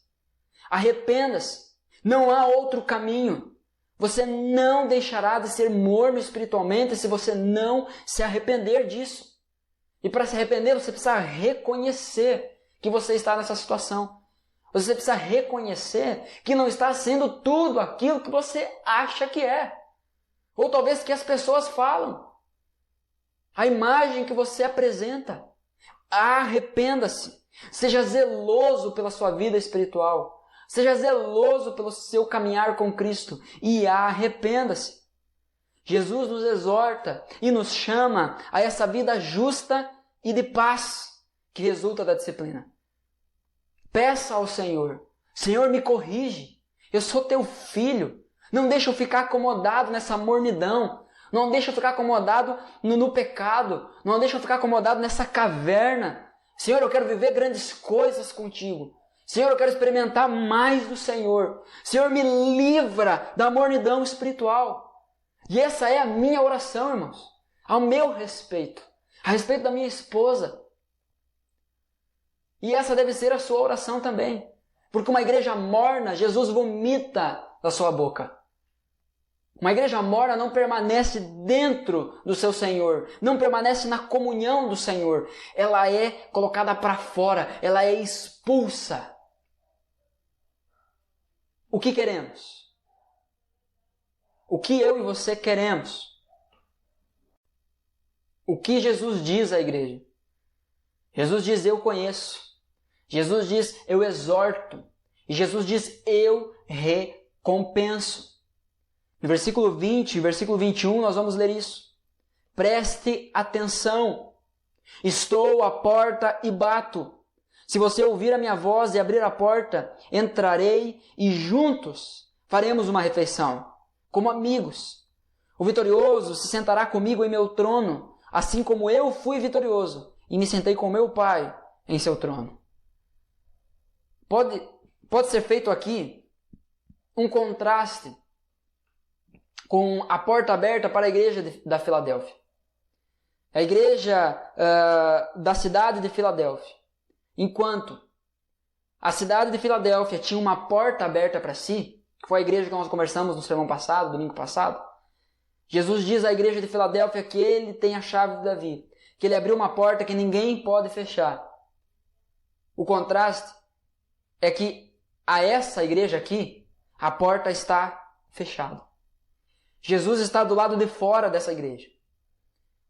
Arrependa-se. Não há outro caminho. Você não deixará de ser morno espiritualmente se você não se arrepender disso. E para se arrepender, você precisa reconhecer que você está nessa situação. Você precisa reconhecer que não está sendo tudo aquilo que você acha que é. Ou talvez que as pessoas falam. A imagem que você apresenta. arrependa-se. Seja zeloso pela sua vida espiritual. Seja zeloso pelo seu caminhar com Cristo e arrependa-se. Jesus nos exorta e nos chama a essa vida justa e de paz que resulta da disciplina. Peça ao Senhor: Senhor, me corrige. Eu sou teu filho. Não deixa eu ficar acomodado nessa mornidão. Não deixa eu ficar acomodado no pecado. Não deixa eu ficar acomodado nessa caverna. Senhor, eu quero viver grandes coisas contigo. Senhor, eu quero experimentar mais do Senhor. Senhor, me livra da mornidão espiritual. E essa é a minha oração, irmãos, ao meu respeito, a respeito da minha esposa. E essa deve ser a sua oração também. Porque uma igreja morna, Jesus vomita da sua boca. Uma igreja morna não permanece dentro do seu Senhor, não permanece na comunhão do Senhor. Ela é colocada para fora, ela é expulsa. O que queremos? O que eu e você queremos? O que Jesus diz à igreja? Jesus diz: eu conheço. Jesus diz: eu exorto. E Jesus diz: eu recompenso. No versículo 20 e versículo 21 nós vamos ler isso. Preste atenção. Estou à porta e bato. Se você ouvir a minha voz e abrir a porta, entrarei e juntos faremos uma refeição, como amigos. O vitorioso se sentará comigo em meu trono, assim como eu fui vitorioso e me sentei com meu Pai em seu trono. Pode ser feito aqui um contraste com a porta aberta para a igreja da Filadélfia. A igreja da cidade de Filadélfia. Enquanto a cidade de Filadélfia tinha uma porta aberta para si, que foi a igreja que nós conversamos no sermão passado, domingo passado, Jesus diz à igreja de Filadélfia que ele tem a chave de Davi, que ele abriu uma porta que ninguém pode fechar. O contraste é que a essa igreja aqui, a porta está fechada. Jesus está do lado de fora dessa igreja.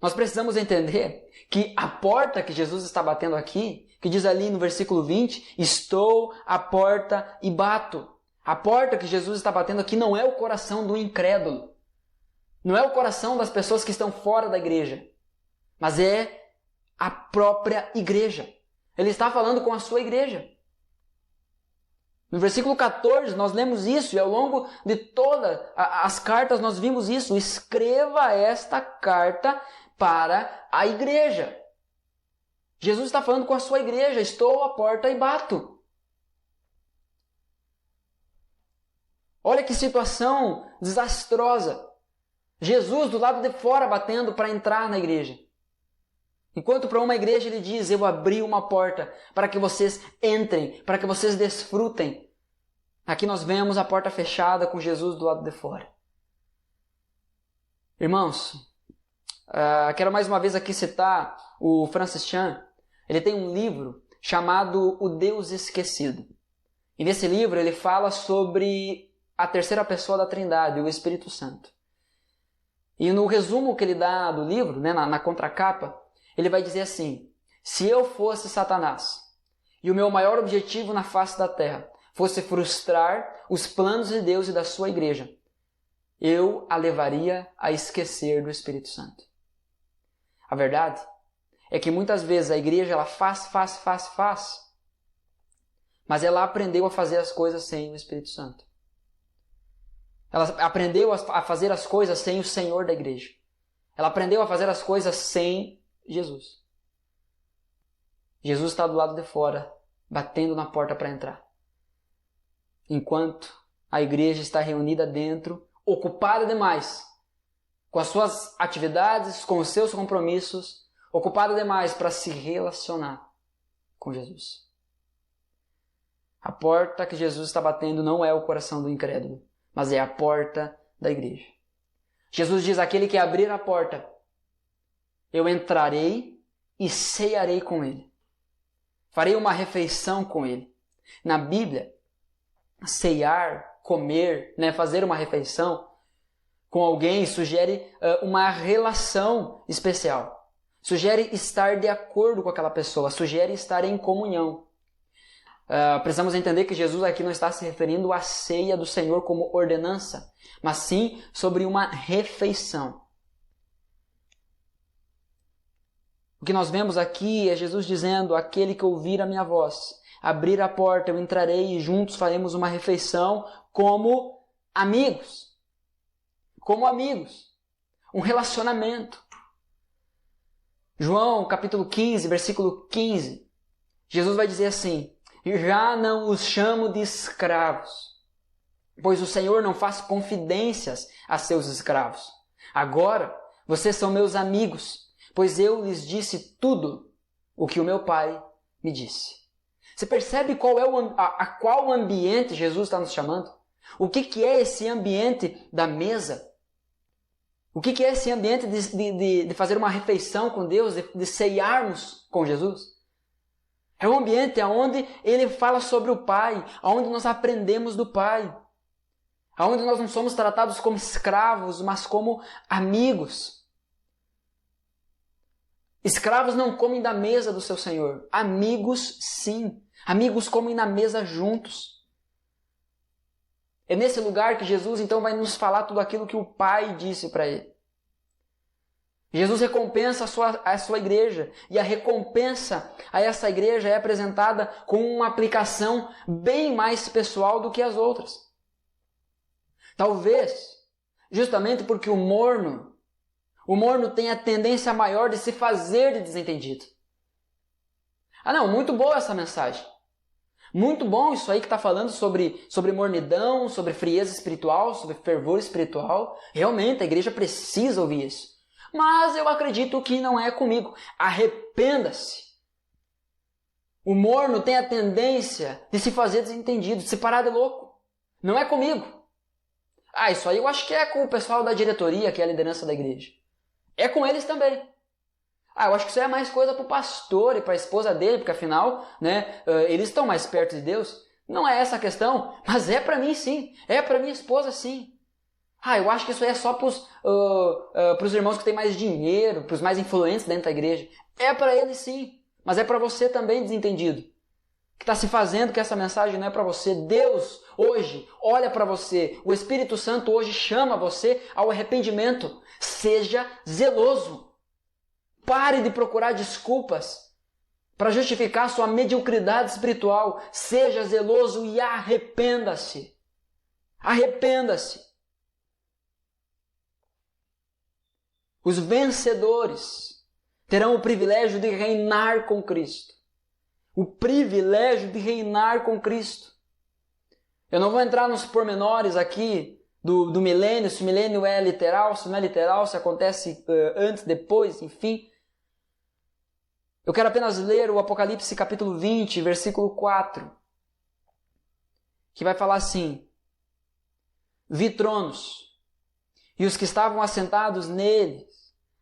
Nós precisamos entender que a porta que Jesus está batendo aqui, que diz ali no versículo 20, estou à porta e bato. A porta que Jesus está batendo aqui não é o coração do incrédulo. Não é o coração das pessoas que estão fora da igreja. Mas é a própria igreja. Ele está falando com a sua igreja. No versículo 14 nós lemos isso e ao longo de todas as cartas nós vimos isso. Escreva esta carta para a igreja. Jesus está falando com a sua igreja. Estou à porta e bato. Olha que situação desastrosa. Jesus do lado de fora batendo para entrar na igreja. Enquanto para uma igreja ele diz: eu abri uma porta para que vocês entrem, para que vocês desfrutem. Aqui nós vemos a porta fechada com Jesus do lado de fora. Irmãos, quero mais uma vez aqui citar o Francis Chan. Ele tem um livro chamado O Deus Esquecido. E nesse livro ele fala sobre a terceira pessoa da Trindade, o Espírito Santo. E no resumo que ele dá do livro, né, na contracapa, ele vai dizer assim: se eu fosse Satanás e o meu maior objetivo na face da terra fosse frustrar os planos de Deus e da sua igreja, eu a levaria a esquecer do Espírito Santo. A verdade é que muitas vezes a igreja ela faz, mas ela aprendeu a fazer as coisas sem o Espírito Santo. Ela aprendeu a fazer as coisas sem o Senhor da igreja. Ela aprendeu a fazer as coisas sem Jesus. Jesus está do lado de fora, batendo na porta para entrar. Enquanto a igreja está reunida dentro, ocupada demais com as suas atividades, com os seus compromissos, ocupada demais para se relacionar com Jesus. A porta que Jesus está batendo não é o coração do incrédulo, mas é a porta da igreja. Jesus diz: aquele que abrir a porta, eu entrarei e cearei com ele. Farei uma refeição com ele. Na Bíblia, cear, comer, fazer uma refeição com alguém sugere uma relação especial. sugere estar de acordo com aquela pessoa, sugere estar em comunhão. Precisamos entender que Jesus aqui não está se referindo à ceia do Senhor como ordenança, mas sim sobre uma refeição. O que nós vemos aqui é Jesus dizendo: aquele que ouvir a minha voz, abrir a porta, eu entrarei e juntos faremos uma refeição como amigos. Como amigos. Um relacionamento. João capítulo 15, versículo 15. Jesus vai dizer assim: já não os chamo de escravos, pois o Senhor não faz confidências a seus escravos. Agora, vocês são meus amigos, pois eu lhes disse tudo o que o meu Pai me disse. Você percebe qual é a qual ambiente Jesus está nos chamando? O que é esse ambiente da mesa? O que é esse ambiente de fazer uma refeição com Deus, de ceiarmos com Jesus? É um ambiente onde Ele fala sobre o Pai, onde nós aprendemos do Pai, onde nós não somos tratados como escravos, mas como amigos. Escravos não comem da mesa do seu Senhor. Amigos, sim. Amigos comem na mesa juntos. É nesse lugar que Jesus então vai nos falar tudo aquilo que o Pai disse para Ele. Jesus recompensa a sua igreja, e a recompensa a essa igreja é apresentada com uma aplicação bem mais pessoal do que as outras. Talvez, justamente porque o morno tem a tendência maior de se fazer de desentendido. Não, muito boa essa mensagem. Muito bom isso aí que está falando sobre mornidão, sobre frieza espiritual, sobre fervor espiritual. Realmente, a igreja precisa ouvir isso. Mas eu acredito que não é comigo. Arrependa-se. O morno tem a tendência de se fazer desentendido, de se parar de louco. Não é comigo. Isso aí eu acho que é com o pessoal da diretoria, que é a liderança da igreja. É com eles também. Eu acho que isso é mais coisa para o pastor e para a esposa dele, porque afinal, eles estão mais perto de Deus. Não é essa a questão, mas é para mim sim. É para minha esposa sim. Eu acho que isso aí é só para os irmãos que têm mais dinheiro, para os mais influentes dentro da igreja. É para eles sim, mas é para você também, desentendido, que está se fazendo que essa mensagem não é para você. Deus hoje olha para você, o Espírito Santo hoje chama você ao arrependimento. Seja zeloso. Pare de procurar desculpas para justificar sua mediocridade espiritual. Seja zeloso e arrependa-se. Arrependa-se. Os vencedores terão o privilégio de reinar com Cristo. O privilégio de reinar com Cristo. Eu não vou entrar nos pormenores aqui do milênio, se o milênio é literal, se não é literal, se acontece antes, depois, enfim. Eu quero apenas ler o Apocalipse capítulo 20, versículo 4, que vai falar assim: vi tronos, e os que estavam assentados neles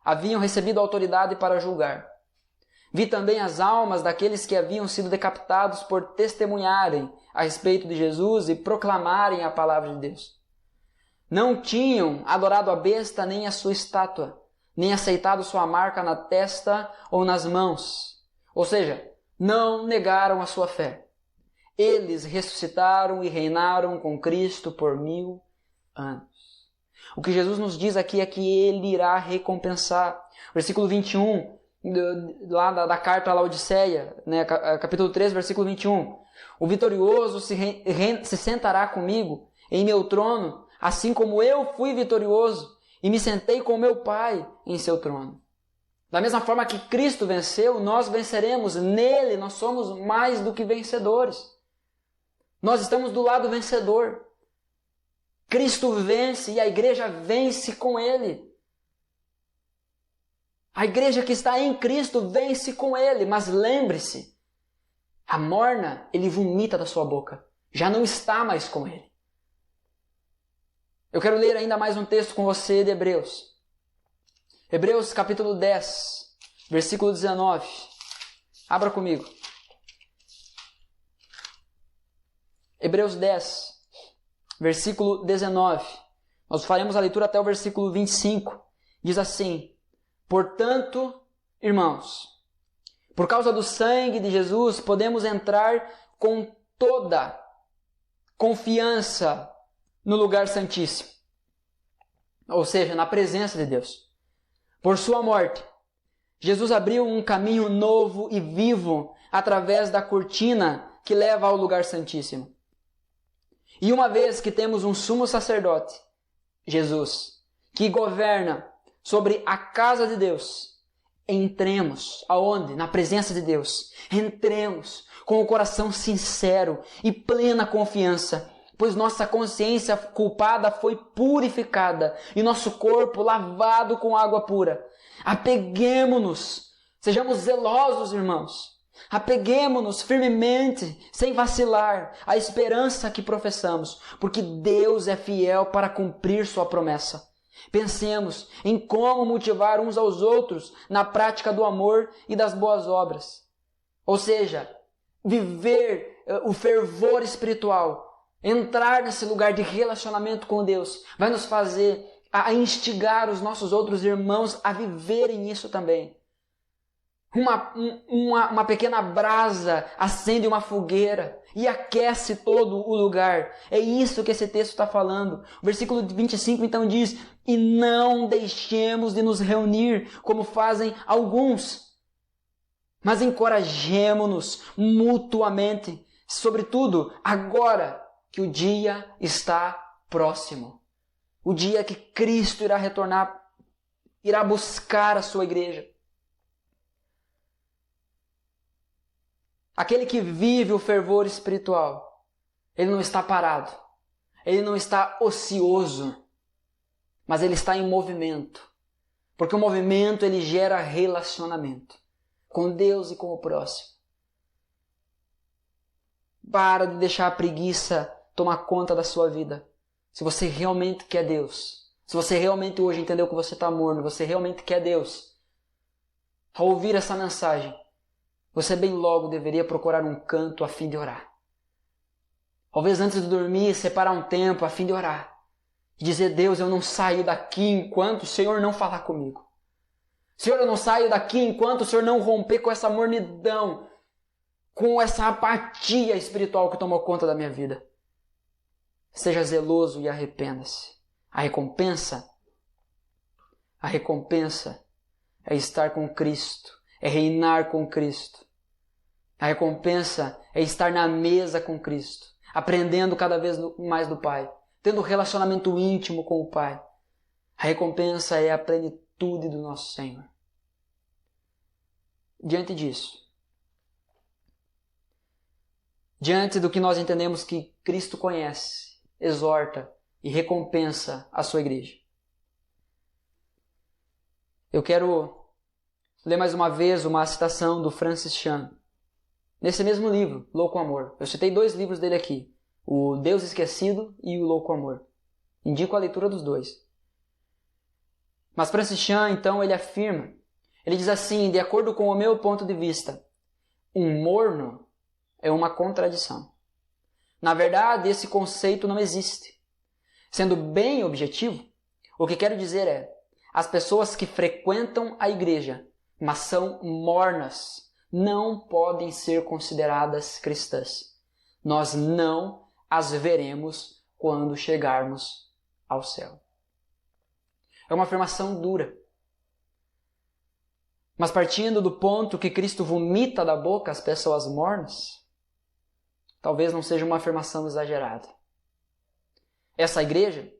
haviam recebido autoridade para julgar. Vi também as almas daqueles que haviam sido decapitados por testemunharem a respeito de Jesus e proclamarem a palavra de Deus. Não tinham adorado a besta nem a sua estátua, nem aceitado sua marca na testa ou nas mãos. Ou seja, não negaram a sua fé. Eles ressuscitaram e reinaram com Cristo por 1000 anos. O que Jesus nos diz aqui é que Ele irá recompensar. Versículo 21, lá da carta à Laodiceia, capítulo 3, versículo 21. O vitorioso se sentará comigo em meu trono, assim como eu fui vitorioso e me sentei com meu Pai em seu trono. Da mesma forma que Cristo venceu, nós venceremos. Nele nós somos mais do que vencedores. Nós estamos do lado vencedor. Cristo vence e a igreja vence com Ele. A igreja que está em Cristo vence com Ele. Mas lembre-se, a morna Ele vomita da sua boca. Já não está mais com Ele. Eu quero ler ainda mais um texto com você de Hebreus. Hebreus capítulo 10, versículo 19. Abra comigo. Hebreus 10, versículo 19. Nós faremos a leitura até o versículo 25. Diz assim: portanto, irmãos, por causa do sangue de Jesus, podemos entrar com toda confiança no lugar santíssimo, ou seja, na presença de Deus. Por sua morte, Jesus abriu um caminho novo e vivo através da cortina que leva ao lugar santíssimo. E uma vez que temos um sumo sacerdote, Jesus, que governa sobre a casa de Deus, entremos aonde? Na presença de Deus. Entremos com o coração sincero e plena confiança, pois nossa consciência culpada foi purificada e nosso corpo lavado com água pura. Apeguemo-nos, sejamos zelosos, irmãos. Apeguemo-nos firmemente, sem vacilar, à esperança que professamos, porque Deus é fiel para cumprir sua promessa. Pensemos em como motivar uns aos outros na prática do amor e das boas obras. Ou seja, viver o fervor espiritual, entrar nesse lugar de relacionamento com Deus, vai nos fazer a instigar os nossos outros irmãos a viverem isso também. Uma pequena brasa acende uma fogueira e aquece todo o lugar. É isso que esse texto está falando. O versículo 25 então diz: e não deixemos de nos reunir como fazem alguns, mas encorajemo-nos mutuamente, sobretudo agora que o dia está próximo. O dia que Cristo irá retornar, irá buscar a sua igreja. Aquele que vive o fervor espiritual, ele não está parado, ele não está ocioso, mas ele está em movimento. Porque o movimento ele gera relacionamento com Deus e com o próximo. Para de deixar a preguiça tomar conta da sua vida. Se você realmente quer Deus, se você realmente hoje entendeu que você está morno, você realmente quer Deus, ao ouvir essa mensagem, você bem logo deveria procurar um canto a fim de orar. Talvez antes de dormir, separar um tempo a fim de orar. E dizer: Deus, eu não saio daqui enquanto o Senhor não falar comigo. Senhor, eu não saio daqui enquanto o Senhor não romper com essa mornidão, com essa apatia espiritual que tomou conta da minha vida. Seja zeloso e arrependa-se. A recompensa é estar com Cristo, é reinar com Cristo. A recompensa é estar na mesa com Cristo, aprendendo cada vez mais do Pai, tendo um relacionamento íntimo com o Pai. A recompensa é a plenitude do nosso Senhor. Diante disso, diante do que nós entendemos que Cristo conhece, exorta e recompensa a sua igreja, eu quero ler mais uma vez uma citação do Francis Chan, nesse mesmo livro, Louco Amor. Eu citei 2 livros dele aqui, o Deus Esquecido e o Louco Amor. Indico a leitura dos 2. Mas Francis Chan, então, ele afirma, ele diz assim: de acordo com o meu ponto de vista, um morno é uma contradição. Na verdade, esse conceito não existe. Sendo bem objetivo, o que quero dizer é: as pessoas que frequentam a igreja, mas são mornas, não podem ser consideradas cristãs. Nós não as veremos quando chegarmos ao céu. É uma afirmação dura. Mas partindo do ponto que Cristo vomita da boca as pessoas mornas, talvez não seja uma afirmação exagerada. Essa igreja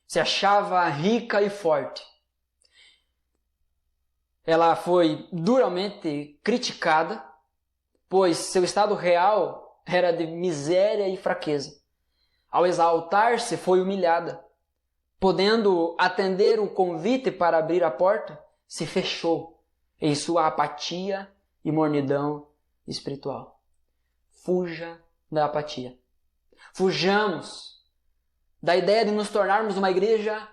se achava rica e forte. Ela foi duramente criticada, pois seu estado real era de miséria e fraqueza. Ao exaltar-se, foi humilhada. Podendo atender o convite para abrir a porta, se fechou em sua apatia e mornidão espiritual. Fuja da apatia. Fujamos da ideia de nos tornarmos uma igreja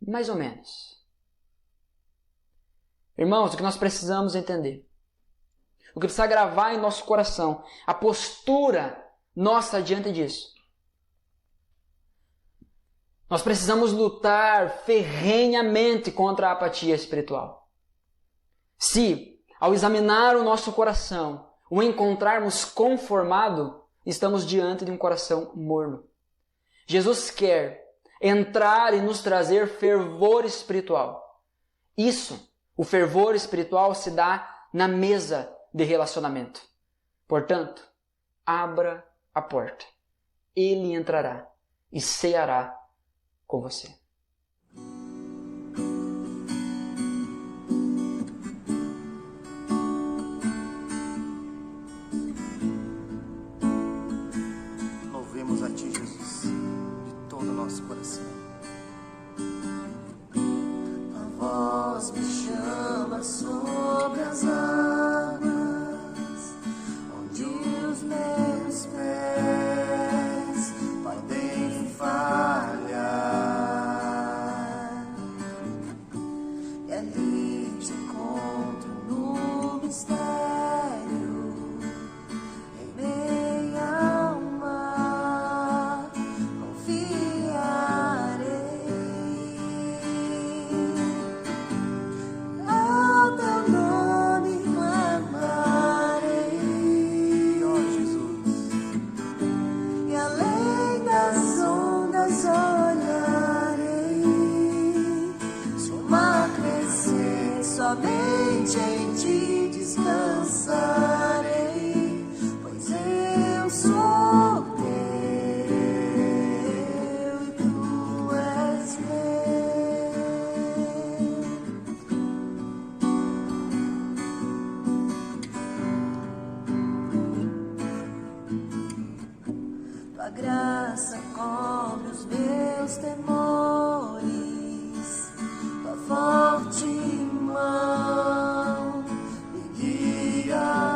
mais ou menos. Irmãos, o que nós precisamos entender, o que precisa gravar em nosso coração, a postura nossa diante disso. Nós precisamos lutar ferrenhamente contra a apatia espiritual. Se, ao examinar o nosso coração, o encontrarmos conformado, estamos diante de um coração morno. Jesus quer entrar e nos trazer fervor espiritual. Isso, o fervor espiritual, se dá na mesa de relacionamento. Portanto, abra a porta. Ele entrará e ceará com você. Louvemos a Ti, Jesus, de todo o nosso coração. A voz me chama sobre as águas, onde os meus pés podem falhar. E ali te encontro no mistério, em meio ao mar, confiarei. Ao teu nome clamarei, ó Jesus, e além das ondas olharei. Se o mar crescer, somente em Ti descansarei, pois eu sou teu e Tu és Tua graça cobre os meus temores, Tua forte mão me guiará.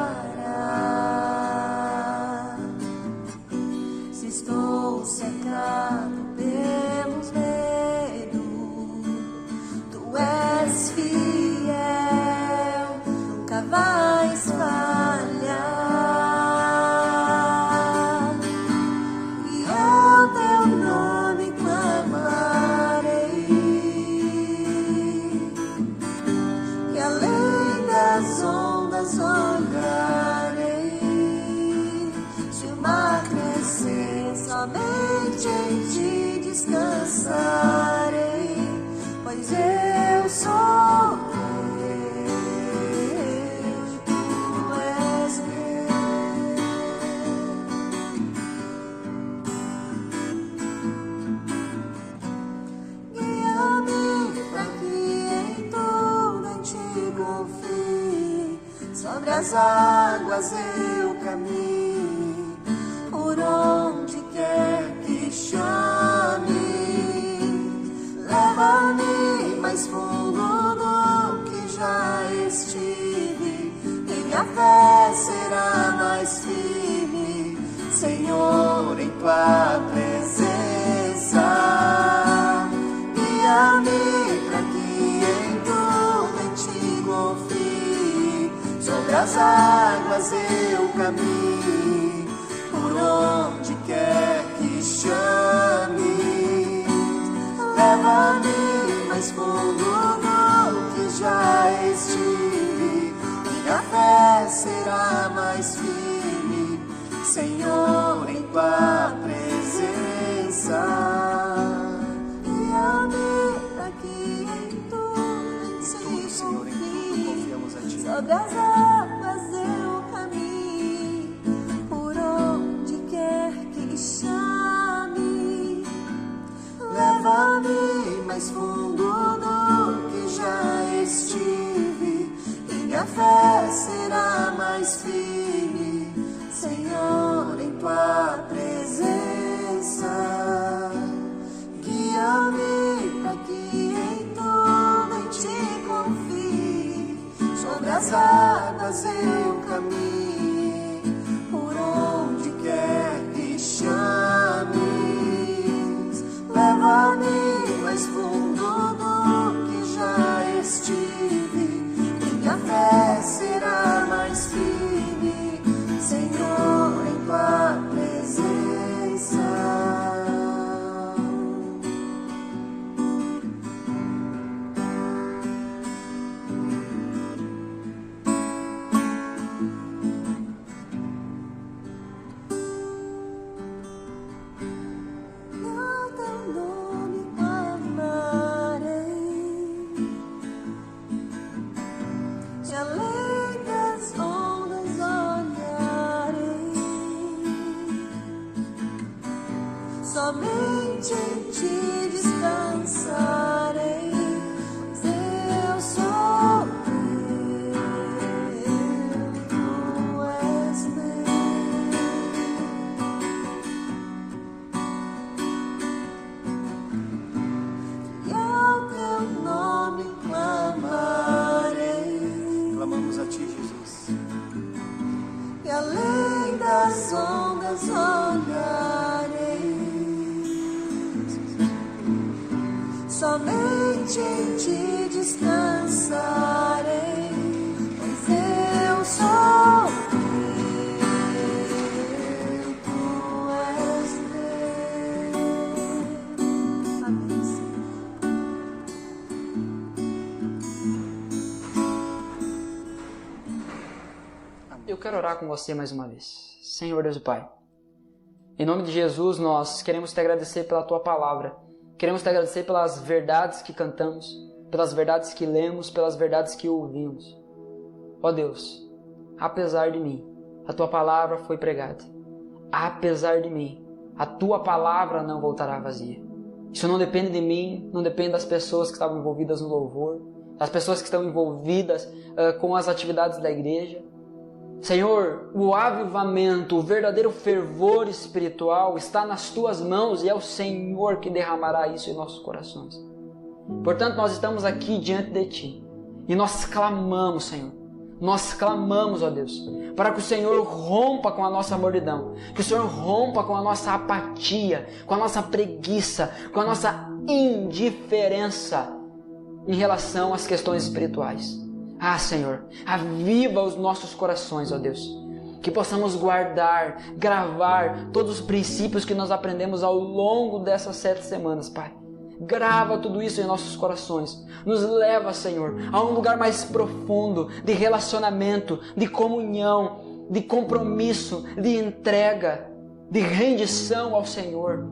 Se estou cercado pelos medos, Tu és fiel, nunca vais falhar. E ao teu nome clamarei, e além das ondas olharei. Se o mar crescer, somente em Ti descansarei, pois eu sou teu e Tu és meu. Guia-me para que em tudo em Ti confie, sobre as águas eu caminhe, por onde quer que chame. Leva-me mais fundo do que já estive, e minha fé será mais firme, Senhor, em Tua presença. Guia-me para que em tudo em Ti confie, sobre as águas eu caminhe, por onde quer que chame. Leva-me mais fundo do que já estive, minha fé será mais firme, Senhor, em Tua presença. Guia-me para que em tudo Senhor, em tudo confiamos a Ti. sobre as águas eu caminhe, por onde quer que chame. Leva-me mais fundo do que já estive, e minha fé será mais firme, Senhor, em Tua presença. Guia-me para que em tudo em Ti confie, sobre as águas eu caminhe, por onde quer que chames. Leva-me mais fundo do que já estive, minha fé será mais firme, Senhor, em Tua presença. eu quero orar com você mais uma vez. Senhor Deus e Pai, em nome de Jesus, nós queremos te agradecer pela Tua Palavra. Queremos te agradecer pelas verdades que cantamos, pelas verdades que lemos, pelas verdades que ouvimos. Ó Deus, apesar de mim, a Tua Palavra foi pregada. Apesar de mim, a Tua Palavra não voltará vazia. Isso não depende de mim, não depende das pessoas que estavam envolvidas no louvor, das pessoas que estão envolvidas com as atividades da igreja. Senhor, o avivamento, o verdadeiro fervor espiritual está nas Tuas mãos e é o Senhor que derramará isso em nossos corações. Portanto, nós estamos aqui diante de Ti e nós clamamos, Senhor. Nós clamamos, ó Deus, para que o Senhor rompa com a nossa mordidão, que o Senhor rompa com a nossa apatia, com a nossa preguiça, com a nossa indiferença em relação às questões espirituais. Ah, Senhor, aviva os nossos corações, ó Deus, que possamos guardar, gravar todos os princípios que nós aprendemos ao longo dessas 7 semanas, Pai. Grava tudo isso em nossos corações. Nos leva, Senhor, a um lugar mais profundo de relacionamento, de comunhão, de compromisso, de entrega, de rendição ao Senhor.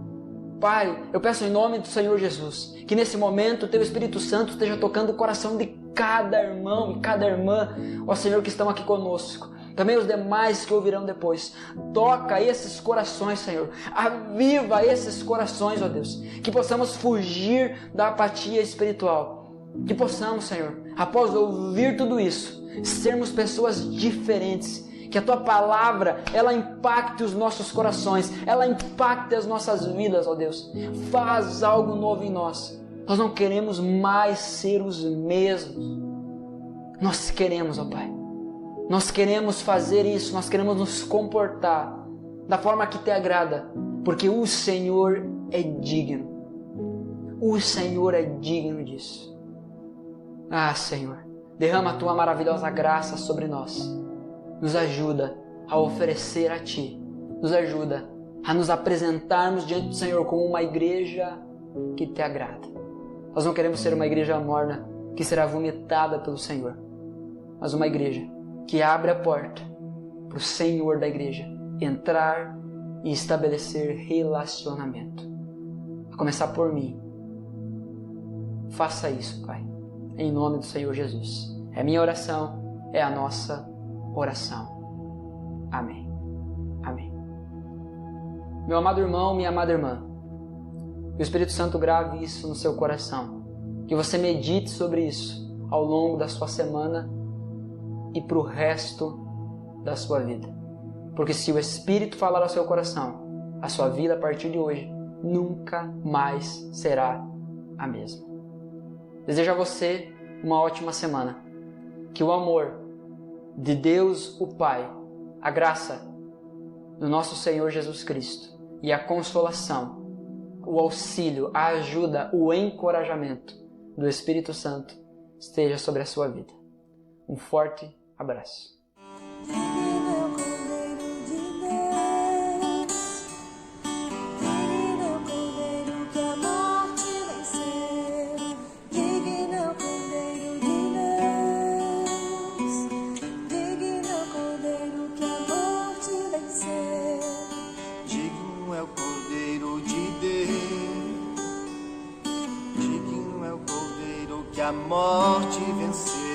Pai, eu peço em nome do Senhor Jesus, que nesse momento o Teu Espírito Santo esteja tocando o coração de cada irmão e cada irmã, ó Senhor, que estão aqui conosco. Também os demais que ouvirão depois. Toca esses corações, Senhor. Aviva esses corações, ó Deus. Que possamos fugir da apatia espiritual. Que possamos, Senhor, após ouvir tudo isso, sermos pessoas diferentes. Que a Tua Palavra, ela impacte os nossos corações. Ela impacte as nossas vidas, ó Deus. Faz algo novo em nós. Nós não queremos mais ser os mesmos. Nós queremos, ó Pai. Nós queremos fazer isso, nós queremos nos comportar da forma que Te agrada, porque o Senhor é digno. O Senhor é digno disso. Ah, Senhor, derrama a Tua maravilhosa graça sobre nós. Nos ajuda a oferecer a Ti. Nos ajuda a nos apresentarmos diante do Senhor como uma igreja que Te agrada. Nós não queremos ser uma igreja morna que será vomitada pelo Senhor, mas uma igreja que abre a porta para o Senhor da igreja entrar e estabelecer relacionamento. A começar por mim. Faça isso, Pai, em nome do Senhor Jesus. É a minha oração, é a nossa oração. Amém. Amém. Meu amado irmão, minha amada irmã, que o Espírito Santo grave isso no seu coração. Que você medite sobre isso ao longo da sua semana e para o resto da sua vida. Porque se o Espírito falar ao seu coração, a sua vida a partir de hoje nunca mais será a mesma. Desejo a você uma ótima semana. Que o amor de Deus, o Pai, a graça do nosso Senhor Jesus Cristo e a consolação, o auxílio, a ajuda, o encorajamento do Espírito Santo esteja sobre a sua vida. Um forte abraço. A morte venceu.